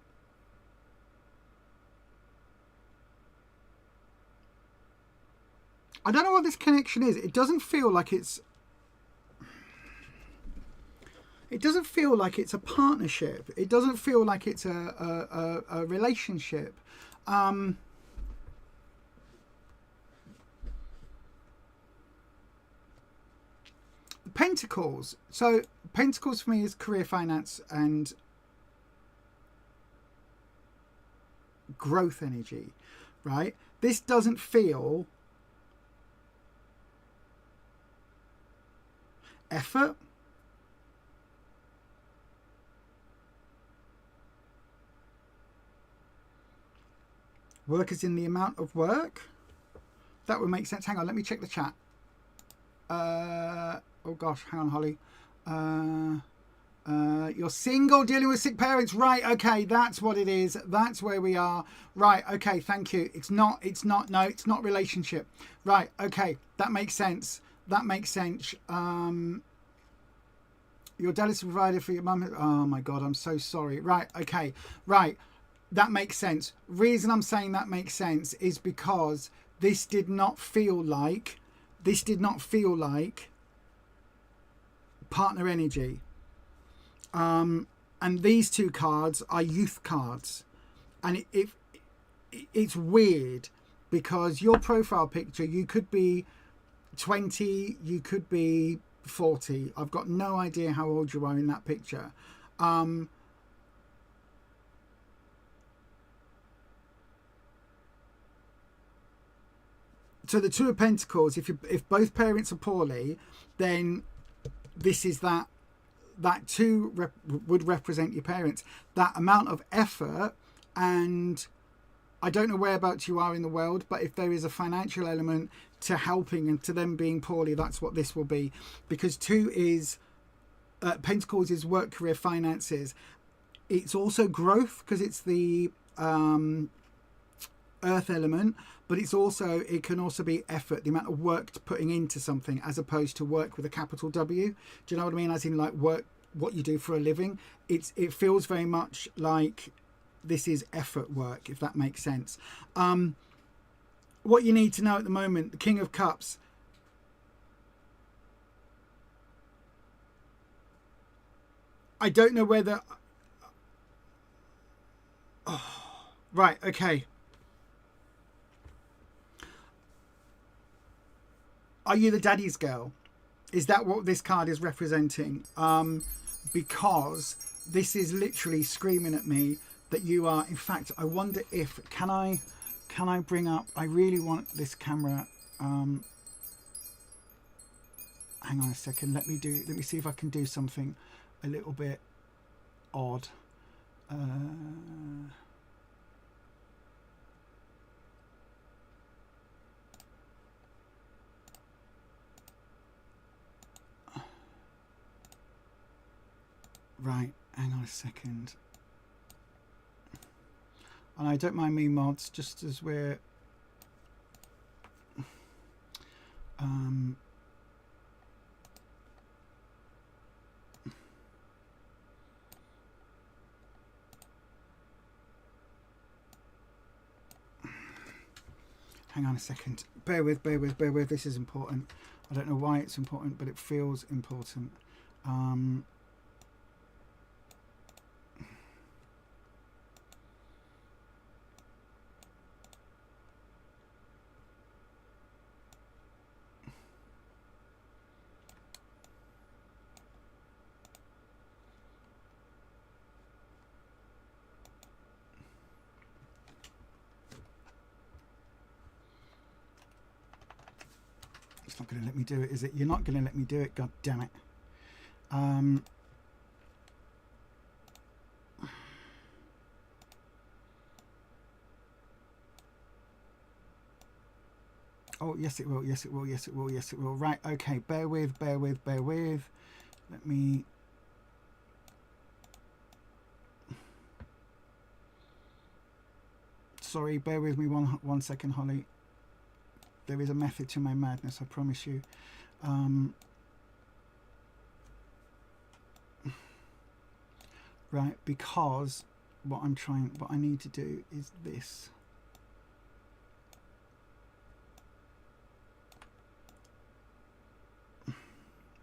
I don't know what this connection is. It doesn't feel like it's... It doesn't feel like it's a partnership. It doesn't feel like it's a relationship. Pentacles. So Pentacles for me is career, finance, and growth energy, right? This doesn't feel effort. Work is in the amount of work. That would make sense. Hang on, let me check the chat. Oh gosh, hang on, Holly. You're single, dealing with sick parents. Right, okay, that's what it is. That's where we are. Right, okay, thank you. No, it's not relationship. Right, okay, that makes sense. That makes sense. Your dad is a provider for your mum. Oh my God, I'm so sorry. Right, okay, right. That makes sense. Reason I'm saying that makes sense is because this did not feel like partner energy. And these two cards are youth cards. And it's weird because your profile picture, you could be 20, you could be 40. I've got no idea how old you are in that picture. So the Two of Pentacles, if both parents are poorly, then this is that two would represent your parents. That amount of effort, and I don't know whereabouts you are in the world, but if there is a financial element to helping and to them being poorly, that's what this will be. Because two is Pentacles is work, career, finances. It's also growth because it's the earth element, but it can also be effort, the amount of work putting into something, as opposed to work with a capital W. Do you know what I mean? As in like work, what you do for a living. It feels very much like this is effort work, if that makes sense. What you need to know at the moment, the King of Cups. I don't know whether... Oh, right, okay. Are you the daddy's girl? Is that what this card is representing? Because this is literally screaming at me that you are. In fact, I wonder if can I bring up? I really want this camera. Hang on a second. Let me see if I can do something a little bit odd. Right, hang on a second. And I don't mind me mods, just as we're... Hang on a second. Bear with. This is important. I don't know why it's important, but it feels important. It's not going to let me do it, is it? You're not going to let me do it, god damn it. Oh, yes it will, yes it will, yes it will, yes it will. Right, okay, bear with. Let me... Sorry, bear with me one second, Holly. There is a method to my madness, I promise you. Right, because what I need to do is this.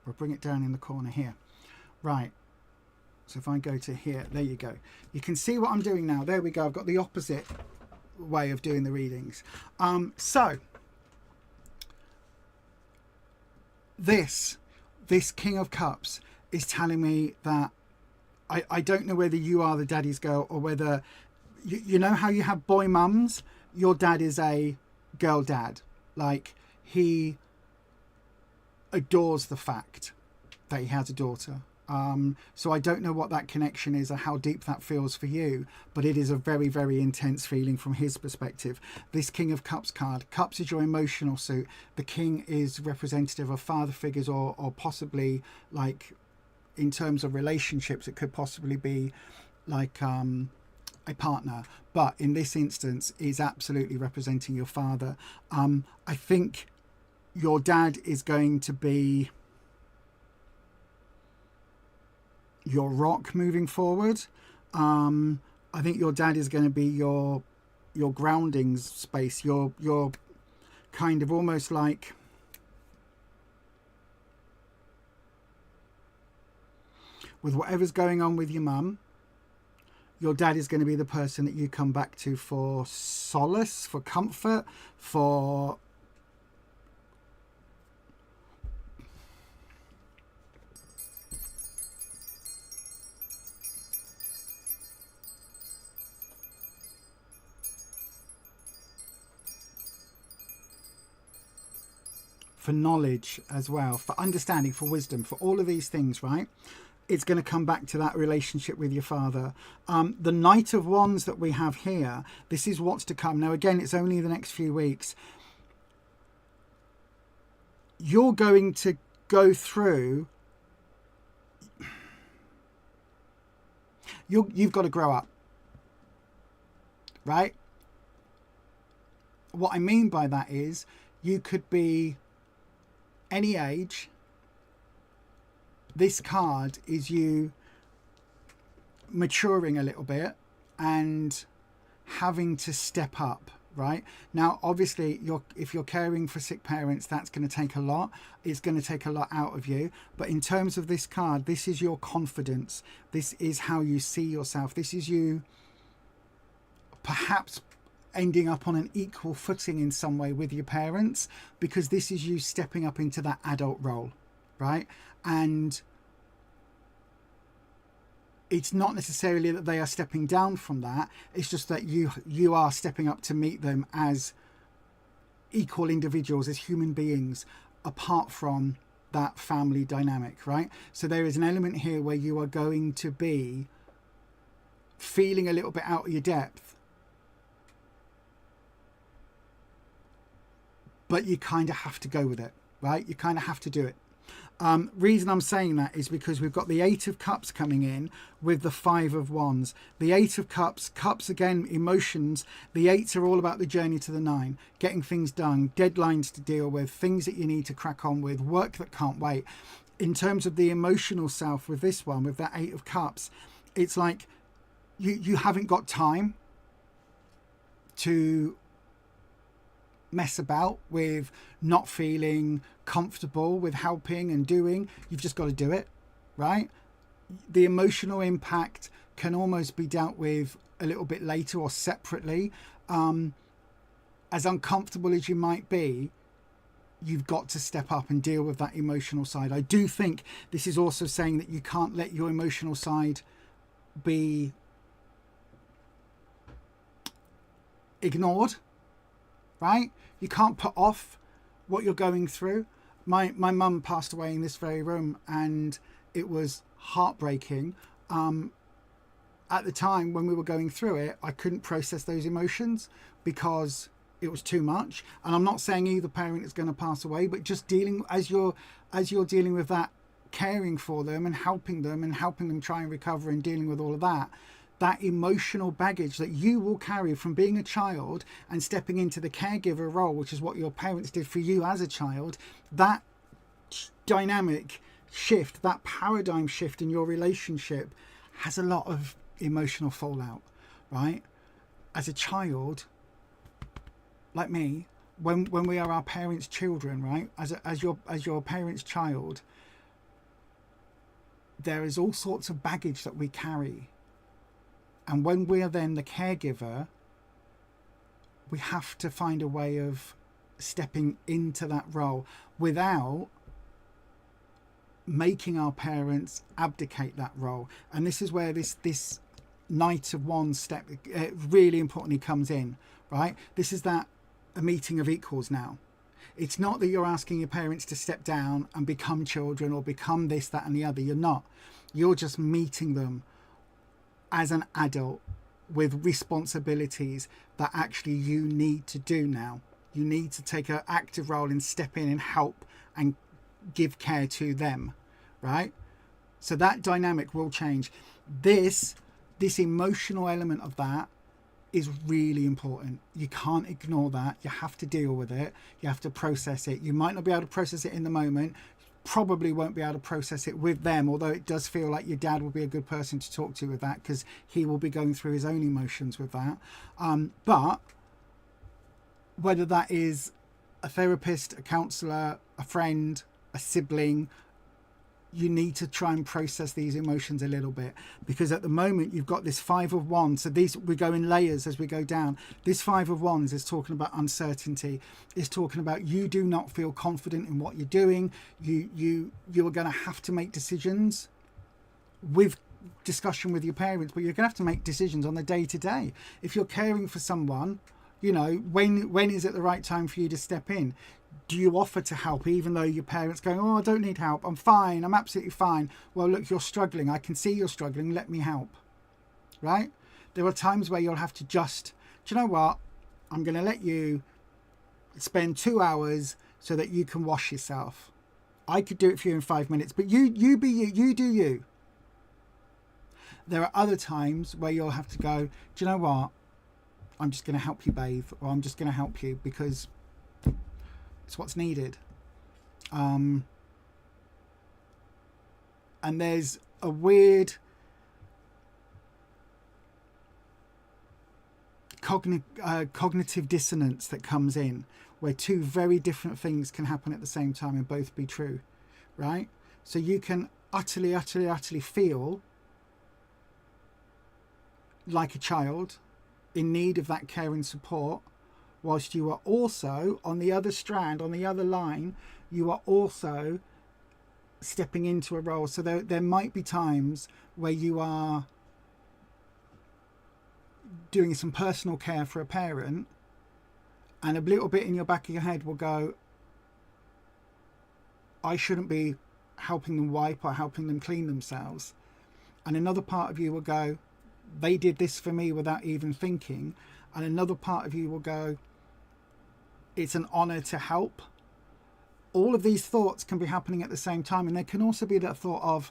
We'll bring it down in the corner here. Right. So if I go to here, there you go. You can see what I'm doing now. There we go. I've got the opposite way of doing the readings. So this King of Cups is telling me that I don't know whether you are the daddy's girl or whether you know how you have boy mums. Your dad is a girl dad. Like, he adores the fact that he has a daughter. So I don't know what that connection is or how deep that feels for you, but it is a very, very intense feeling from his perspective. This King of Cups card, Cups is your emotional suit. The King is representative of father figures or possibly, like, in terms of relationships, it could possibly be like a partner, but in this instance is absolutely representing your father. I think your dad is going to be your rock moving forward. I think your dad is going to be your grounding space, your kind of almost like with whatever's going on with your mum, your dad is going to be the person that you come back to for solace, for comfort, for knowledge as well, for understanding, for wisdom, for all of these things, right? It's going to come back to that relationship with your father. The Knight of Wands that we have here, this is what's to come. Now, again, it's only the next few weeks. You're going to go through... You've got to grow up, right? What I mean by that is you could be any age. This card is you maturing a little bit and having to step up, right? Now, obviously, if you're caring for sick parents, that's going to take a lot. It's going to take a lot out of you. But in terms of this card, this is your confidence. This is how you see yourself. This is you perhaps ending up on an equal footing in some way with your parents, because this is you stepping up into that adult role, right? And it's not necessarily that they are stepping down from that. It's just that you are stepping up to meet them as equal individuals, as human beings, apart from that family dynamic, right? So there is an element here where you are going to be feeling a little bit out of your depth, but you kind of have to go with it, right? You kind of have to do it. Reason I'm saying that is because we've got the Eight of Cups coming in with the Five of Wands. The Eight of Cups, Cups again, emotions. The Eights are all about the journey to the Nine, getting things done, deadlines to deal with, things that you need to crack on with, work that can't wait. In terms of the emotional self with this one, with that Eight of Cups, it's like you haven't got time to mess about with not feeling uncomfortable with helping and doing, you've just got to do it, right? The emotional impact can almost be dealt with a little bit later or separately. As uncomfortable as you might be, you've got to step up and deal with that emotional side. I do think this is also saying that you can't let your emotional side be ignored, right? You can't put off what you're going through. My mum passed away in this very room, and it was heartbreaking. At the time when we were going through it, I couldn't process those emotions because it was too much. And I'm not saying either parent is going to pass away, but just dealing as you're dealing with that, caring for them and helping them try and recover and dealing with all of that, that emotional baggage that you will carry from being a child and stepping into the caregiver role, which is what your parents did for you as a child, that dynamic shift, that paradigm shift in your relationship has a lot of emotional fallout, right? As a child, like me, when we are our parents' children, right? As your parents' child, there is all sorts of baggage that we carry. And when we are then the caregiver, we have to find a way of stepping into that role without making our parents abdicate that role. And this is where this Knight of Wands step really importantly comes in, right? This is that a meeting of equals now. It's not that you're asking your parents to step down and become children or become this, that and the other. You're not. You're just meeting them as an adult with responsibilities that actually you need to do now. You need to take an active role and step in and help and give care to them, right? So that dynamic will change. This emotional element of that is really important. You can't ignore that. You have to deal with it. You have to process it. You might not be able to process it in the moment. Probably won't be able to process it with them, although it does feel like your dad will be a good person to talk to with that, because he will be going through his own emotions with that. But whether that is a therapist, a counsellor, a friend, a sibling, you need to try and process these emotions a little bit, because at the moment you've got this Five of Wands. So we go in layers as we go down. This Five of Wands is talking about uncertainty. It's talking about you do not feel confident in what you're doing. You are going to have to make decisions with discussion with your parents, but you're going to have to make decisions on the day to day. If you're caring for someone, you know, when is it the right time for you to step in? Do you offer to help even though your parents going, oh, I don't need help, I'm fine, I'm absolutely fine? Well, look, you're struggling, I can see you're struggling, let me help, right? There are times where you'll have to just, do you know what, I'm going to let you spend 2 hours so that you can wash yourself. I could do it for you in 5 minutes, but you be you do you. There are other times where you'll have to go, do you know what, I'm just going to help you bathe, or I'm just going to help you because it's what's needed. And there's a weird cognitive dissonance that comes in, where two very different things can happen at the same time and both be true, right? So you can utterly feel like a child in need of that care and support, whilst you are also on the other strand, on the other line, you are also stepping into a role. So there might be times where you are doing some personal care for a parent, and a little bit in your back of your head will go, I shouldn't be helping them wipe or helping them clean themselves. And another part of you will go, they did this for me without even thinking. And another part of you will go, it's an honor to help. All of these thoughts can be happening at the same time. And there can also be that thought of,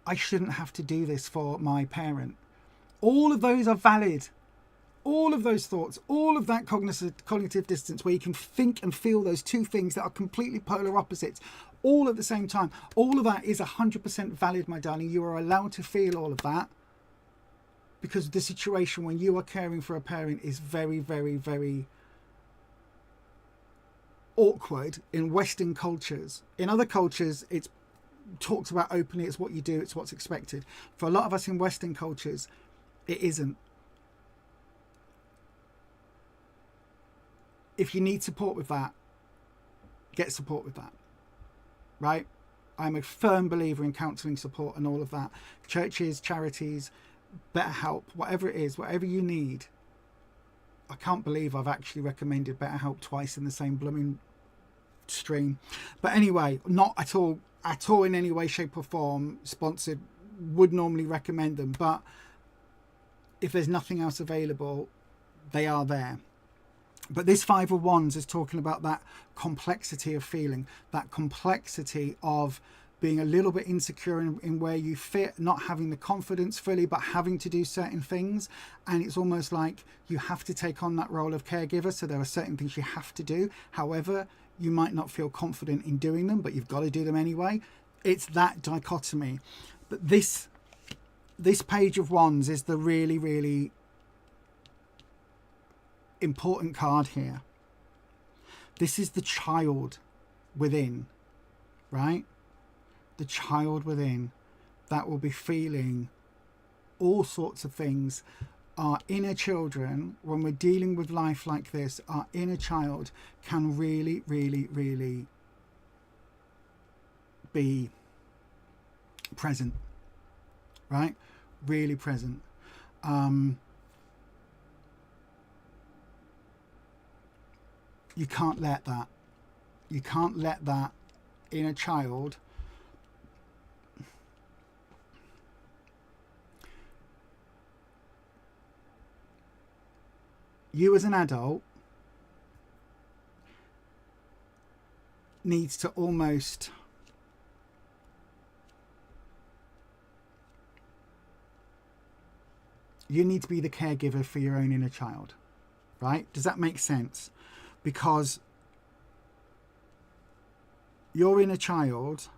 I shouldn't have to do this for my parent. All of those are valid. All of those thoughts, all of that cognitive distance, where you can think and feel those two things that are completely polar opposites all at the same time. All of that is 100% valid, my darling. You are allowed to feel all of that, because the situation when you are caring for a parent is very, very, very awkward in Western cultures. In other cultures, it's talked about openly, it's what you do, it's what's expected. For a lot of us in Western cultures, it isn't. If you need support with that, get support with that, right? I'm a firm believer in counselling support and all of that. Churches, charities, BetterHelp, whatever it is, whatever you need. I can't believe I've actually recommended BetterHelp twice in the same blooming stream. But anyway, not at all in any way, shape or form sponsored. Would normally recommend them, but if there's nothing else available, they are there. But this Five of Wands is talking about that complexity of feeling, that complexity of being a little bit insecure in where you fit, not having the confidence fully, but having to do certain things. And it's almost like you have to take on that role of caregiver. So there are certain things you have to do. However, you might not feel confident in doing them, but you've got to do them anyway. It's that dichotomy. But this Page of Wands is the really, really important card here. This is the child within, right? The child within that will be feeling all sorts of things. Our inner children, when we're dealing with life like this, our inner child can really, really, really be present, right? Really present. You can't let that inner child you as an adult needs to almost you need to be the caregiver for your own inner child, right? Does that make sense? Because your inner child,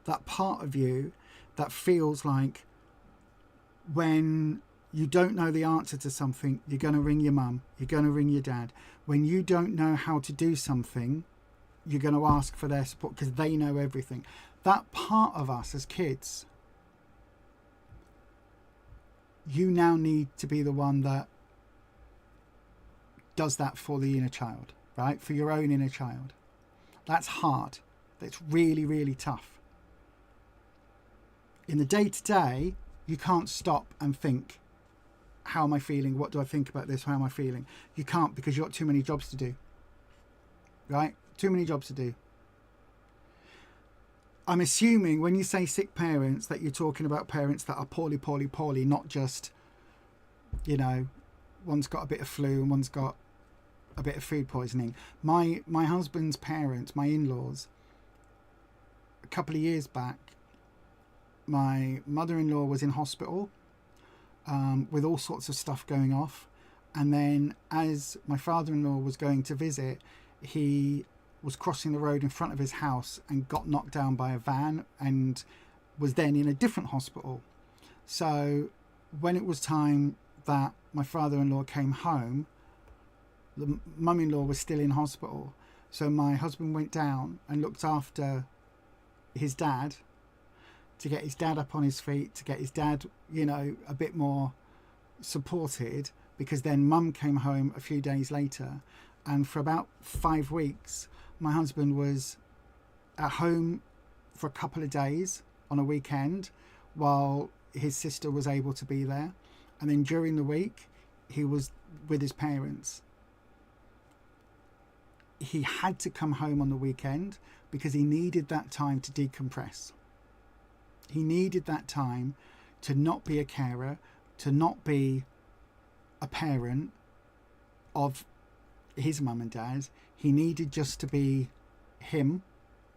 that part of you that feels like when you don't know the answer to something, you're going to ring your mum, you're going to ring your dad. When you don't know how to do something, you're going to ask for their support because they know everything. That part of us as kids, you now need to be the one that does that for the inner child, right? For your own inner child. That's hard. That's really, really tough. In the day-to-day, you can't stop and think, how am I feeling? What do I think about this? How am I feeling? You can't, because you've got too many jobs to do, right? Too many jobs to do. I'm assuming when you say sick parents that you're talking about parents that are poorly, not just, you know, one's got a bit of flu and one's got a bit of food poisoning. My husband's parents, my in-laws, a couple of years back, my mother-in-law was in hospital with all sorts of stuff going off. And then as my father-in-law was going to visit, he was crossing the road in front of his house and got knocked down by a van and was then in a different hospital. So when it was time that my father-in-law came home, the mum-in-law was still in hospital. So my husband went down and looked after his dad to get his dad up on his feet, to get his dad, you know, a bit more supported, because then mum came home a few days later. And for about 5 weeks, my husband was at home for a couple of days on a weekend while his sister was able to be there. And then during the week, he was with his parents. He had to come home on the weekend because he needed that time to decompress. He needed that time to not be a carer, to not be a parent of his mum and dad. He needed just to be him,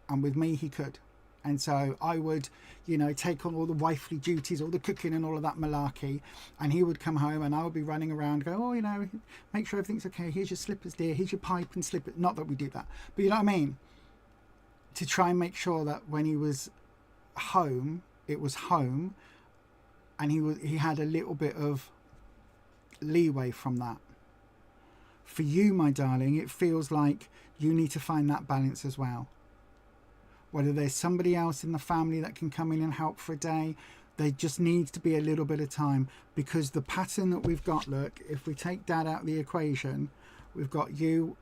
and with me he could. And so I would, you know, take on all the wifely duties, all the cooking and all of that malarkey, and he would come home and I would be running around, go, oh, you know, make sure everything's okay, here's your slippers, dear, here's your pipe and slipper. Not that we did that, but you know what I mean? To try and make sure that when he was home, it was home, and he had a little bit of leeway from that. For you, my darling, it feels like you need to find that balance as well. Whether there's somebody else in the family that can come in and help for a day, there just needs to be a little bit of time, because the pattern that we've got, look, if we take Dad out of the equation, we've got you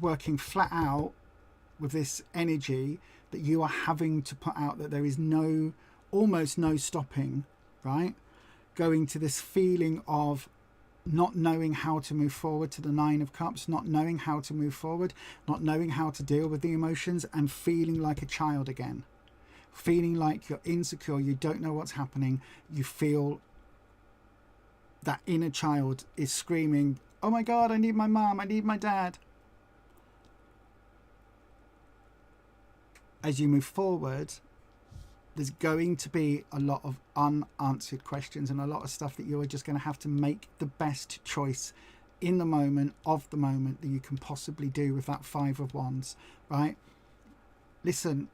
working flat out with this energy that you are having to put out, that there is almost no stopping, right? Going to this feeling of not knowing how to move forward, to the Nine of Cups, not knowing how to move forward, not knowing how to deal with the emotions, and feeling like a child again. Feeling like you're insecure, you don't know what's happening, you feel that inner child is screaming, oh my God, I need my mom, I need my dad. As you move forward, there's going to be a lot of unanswered questions and a lot of stuff that you are just going to have to make the best choice in the moment, of the moment, that you can possibly do with that Five of Wands, right? Listen,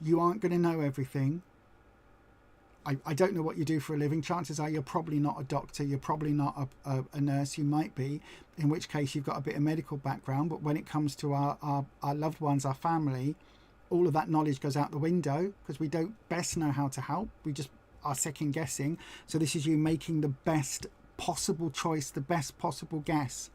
you aren't going to know everything. I don't know what you do for a living. Chances are you're probably not a doctor, you're probably not a nurse. You might be, in which case you've got a bit of medical background. But when it comes to our loved ones, our family, all of that knowledge goes out the window, because we don't best know how to help. We just are second guessing. So this is you making the best possible choice, the best possible guess.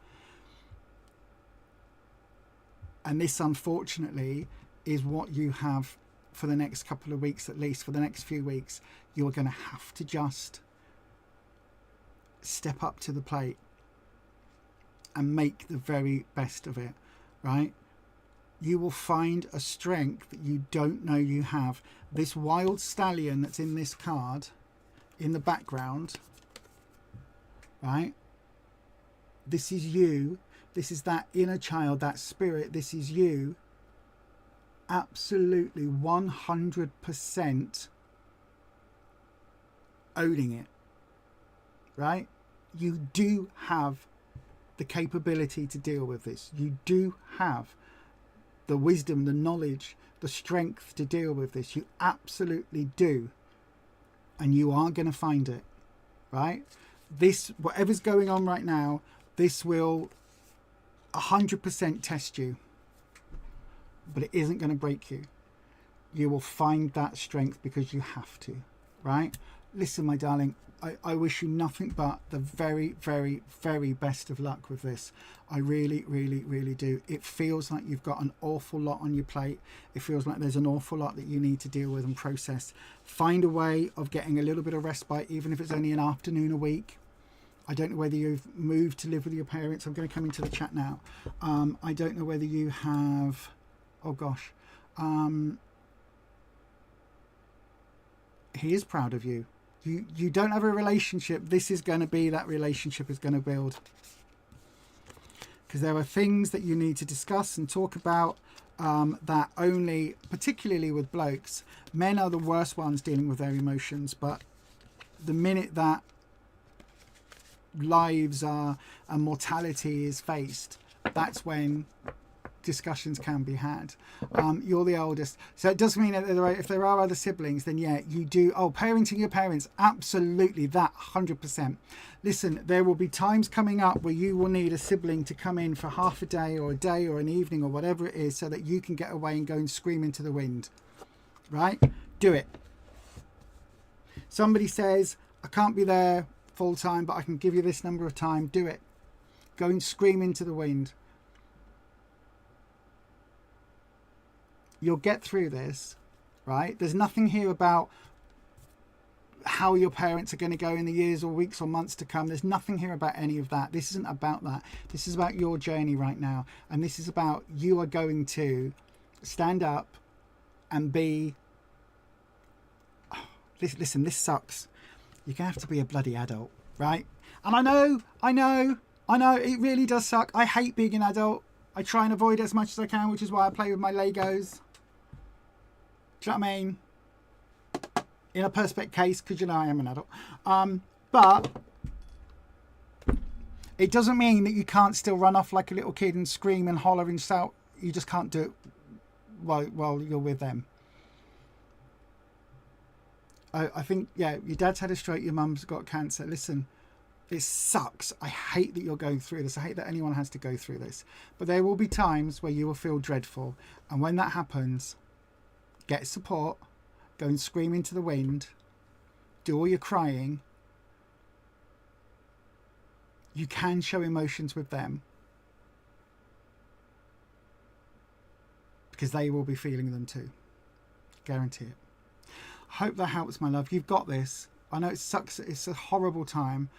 And this, unfortunately, is what you have for the next couple of weeks, at least for the next few weeks. You're going to have to just step up to the plate and make the very best of it, right? You will find a strength that you don't know you have. This wild stallion that's in this card in the background, right? This is you. This is that inner child, that spirit. This is you. Absolutely 100% owning it, right? You do have the capability to deal with this. You do have the wisdom, the knowledge, the strength to deal with this. You absolutely do. And you are going to find it, right? This, whatever's going on right now, this will 100% test you. But it isn't going to break you. You will find that strength because you have to, right? Listen, my darling, I wish you nothing but the very, very, very best of luck with this. I really, really, really do. It feels like you've got an awful lot on your plate. It feels like there's an awful lot that you need to deal with and process. Find a way of getting a little bit of respite, even if it's only an afternoon a week. I don't know whether you've moved to live with your parents. I'm going to come into the chat now. I don't know whether you have... Oh, gosh. He is proud of you. You don't have a relationship. This is going to be that relationship is going to build. Because there are things that you need to discuss and talk about that only, particularly with blokes, men are the worst ones dealing with their emotions. But the minute that lives are and mortality is faced, that's when discussions can be had. You're the oldest, so it does mean that if there are other siblings, then yeah, you do. Oh, parenting your parents, absolutely, that 100%. Listen, there will be times coming up where you will need a sibling to come in for half a day or an evening or whatever it is, so that you can get away and go and scream into the wind, right? Do it. Somebody says, I can't be there full time, but I can give you this number of time. Do it. Go and scream into the wind. You'll get through this, right? There's nothing here about how your parents are going to go in the years or weeks or months to come. There's nothing here about any of that. This isn't about that. This is about your journey right now. And this is about you are going to stand up and be... Listen, this sucks. You're going to have to be a bloody adult, right? And I know, it really does suck. I hate being an adult. I try and avoid it as much as I can, which is why I play with my Legos. Do you know what I mean? In a Perspex case, because you know I am an adult. But it doesn't mean that you can't still run off like a little kid and scream and holler and shout. You just can't do it while you're with them. I think, yeah, your dad's had a stroke, your mum's got cancer. Listen, It sucks. I hate that you're going through this. I hate that anyone has to go through this. But there will be times where you will feel dreadful. And when that happens, get support. Go and scream into the wind. Do all your crying. You can show emotions with them, because they will be feeling them too. Guarantee it. Hope that helps, my love. You've got this. I know it sucks. It's a horrible time.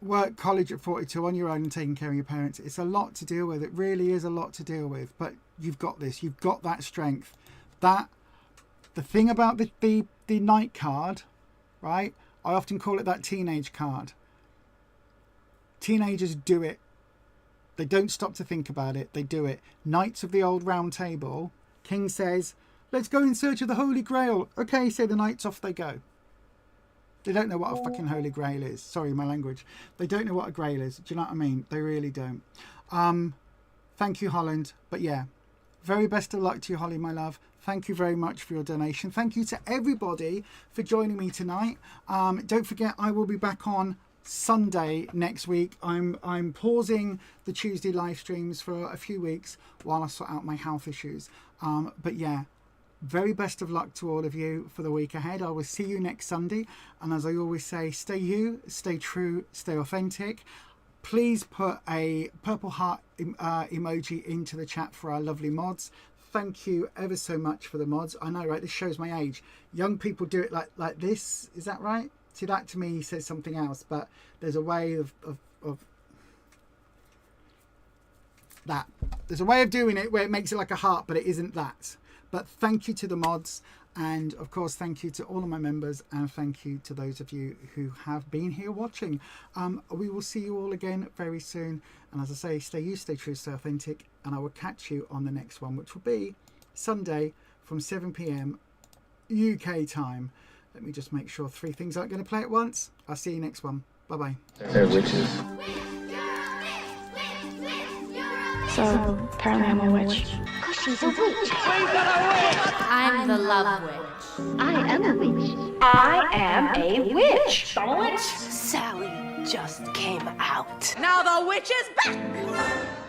Work, college at 42 on your own and taking care of your parents. It's a lot to deal with. It really is a lot to deal with. But you've got this. You've got that strength. The thing about the Knight card, right? I often call it that teenage card. Teenagers do it. They don't stop to think about it. They do it. Knights of the Old Round Table. King says, let's go in search of the Holy Grail. Okay, say the knights, off they go. They don't know what a fucking Holy Grail is. Sorry, my language. They don't know what a grail is. Do you know what I mean? They really don't. Thank you, Holland. But yeah, very best of luck to you, Holly, my love. Thank you very much for your donation. Thank you to everybody for joining me tonight. Don't forget, I will be back on Sunday next week. I'm pausing the Tuesday live streams for a few weeks while I sort out my health issues. But yeah, very best of luck to all of you for the week ahead. I will see you next Sunday. And as I always say, stay you, stay true, stay authentic. Please put a purple heart emoji into the chat for our lovely mods. Thank you ever so much for the mods. I know, right? This shows my age. Young people do it like this. Is that right? See, that to me says something else. But there's a way of that. There's a way of doing it where it makes it like a heart, but it isn't that. But thank you to the mods, and of course thank you to all of my members, and thank you to those of you who have been here watching. We will see you all again very soon, and as I say, stay you, stay true, stay authentic, and I will catch you on the next one, which will be Sunday from 7 p.m. UK time. Let me just make sure 3 things aren't going to play at once. I'll see you next one. Bye bye. They're witches. So apparently I'm a witch. Cause she's a witch. I'm the love witch. I am a witch. I am a witch. Sally just came out. Now the witch is back!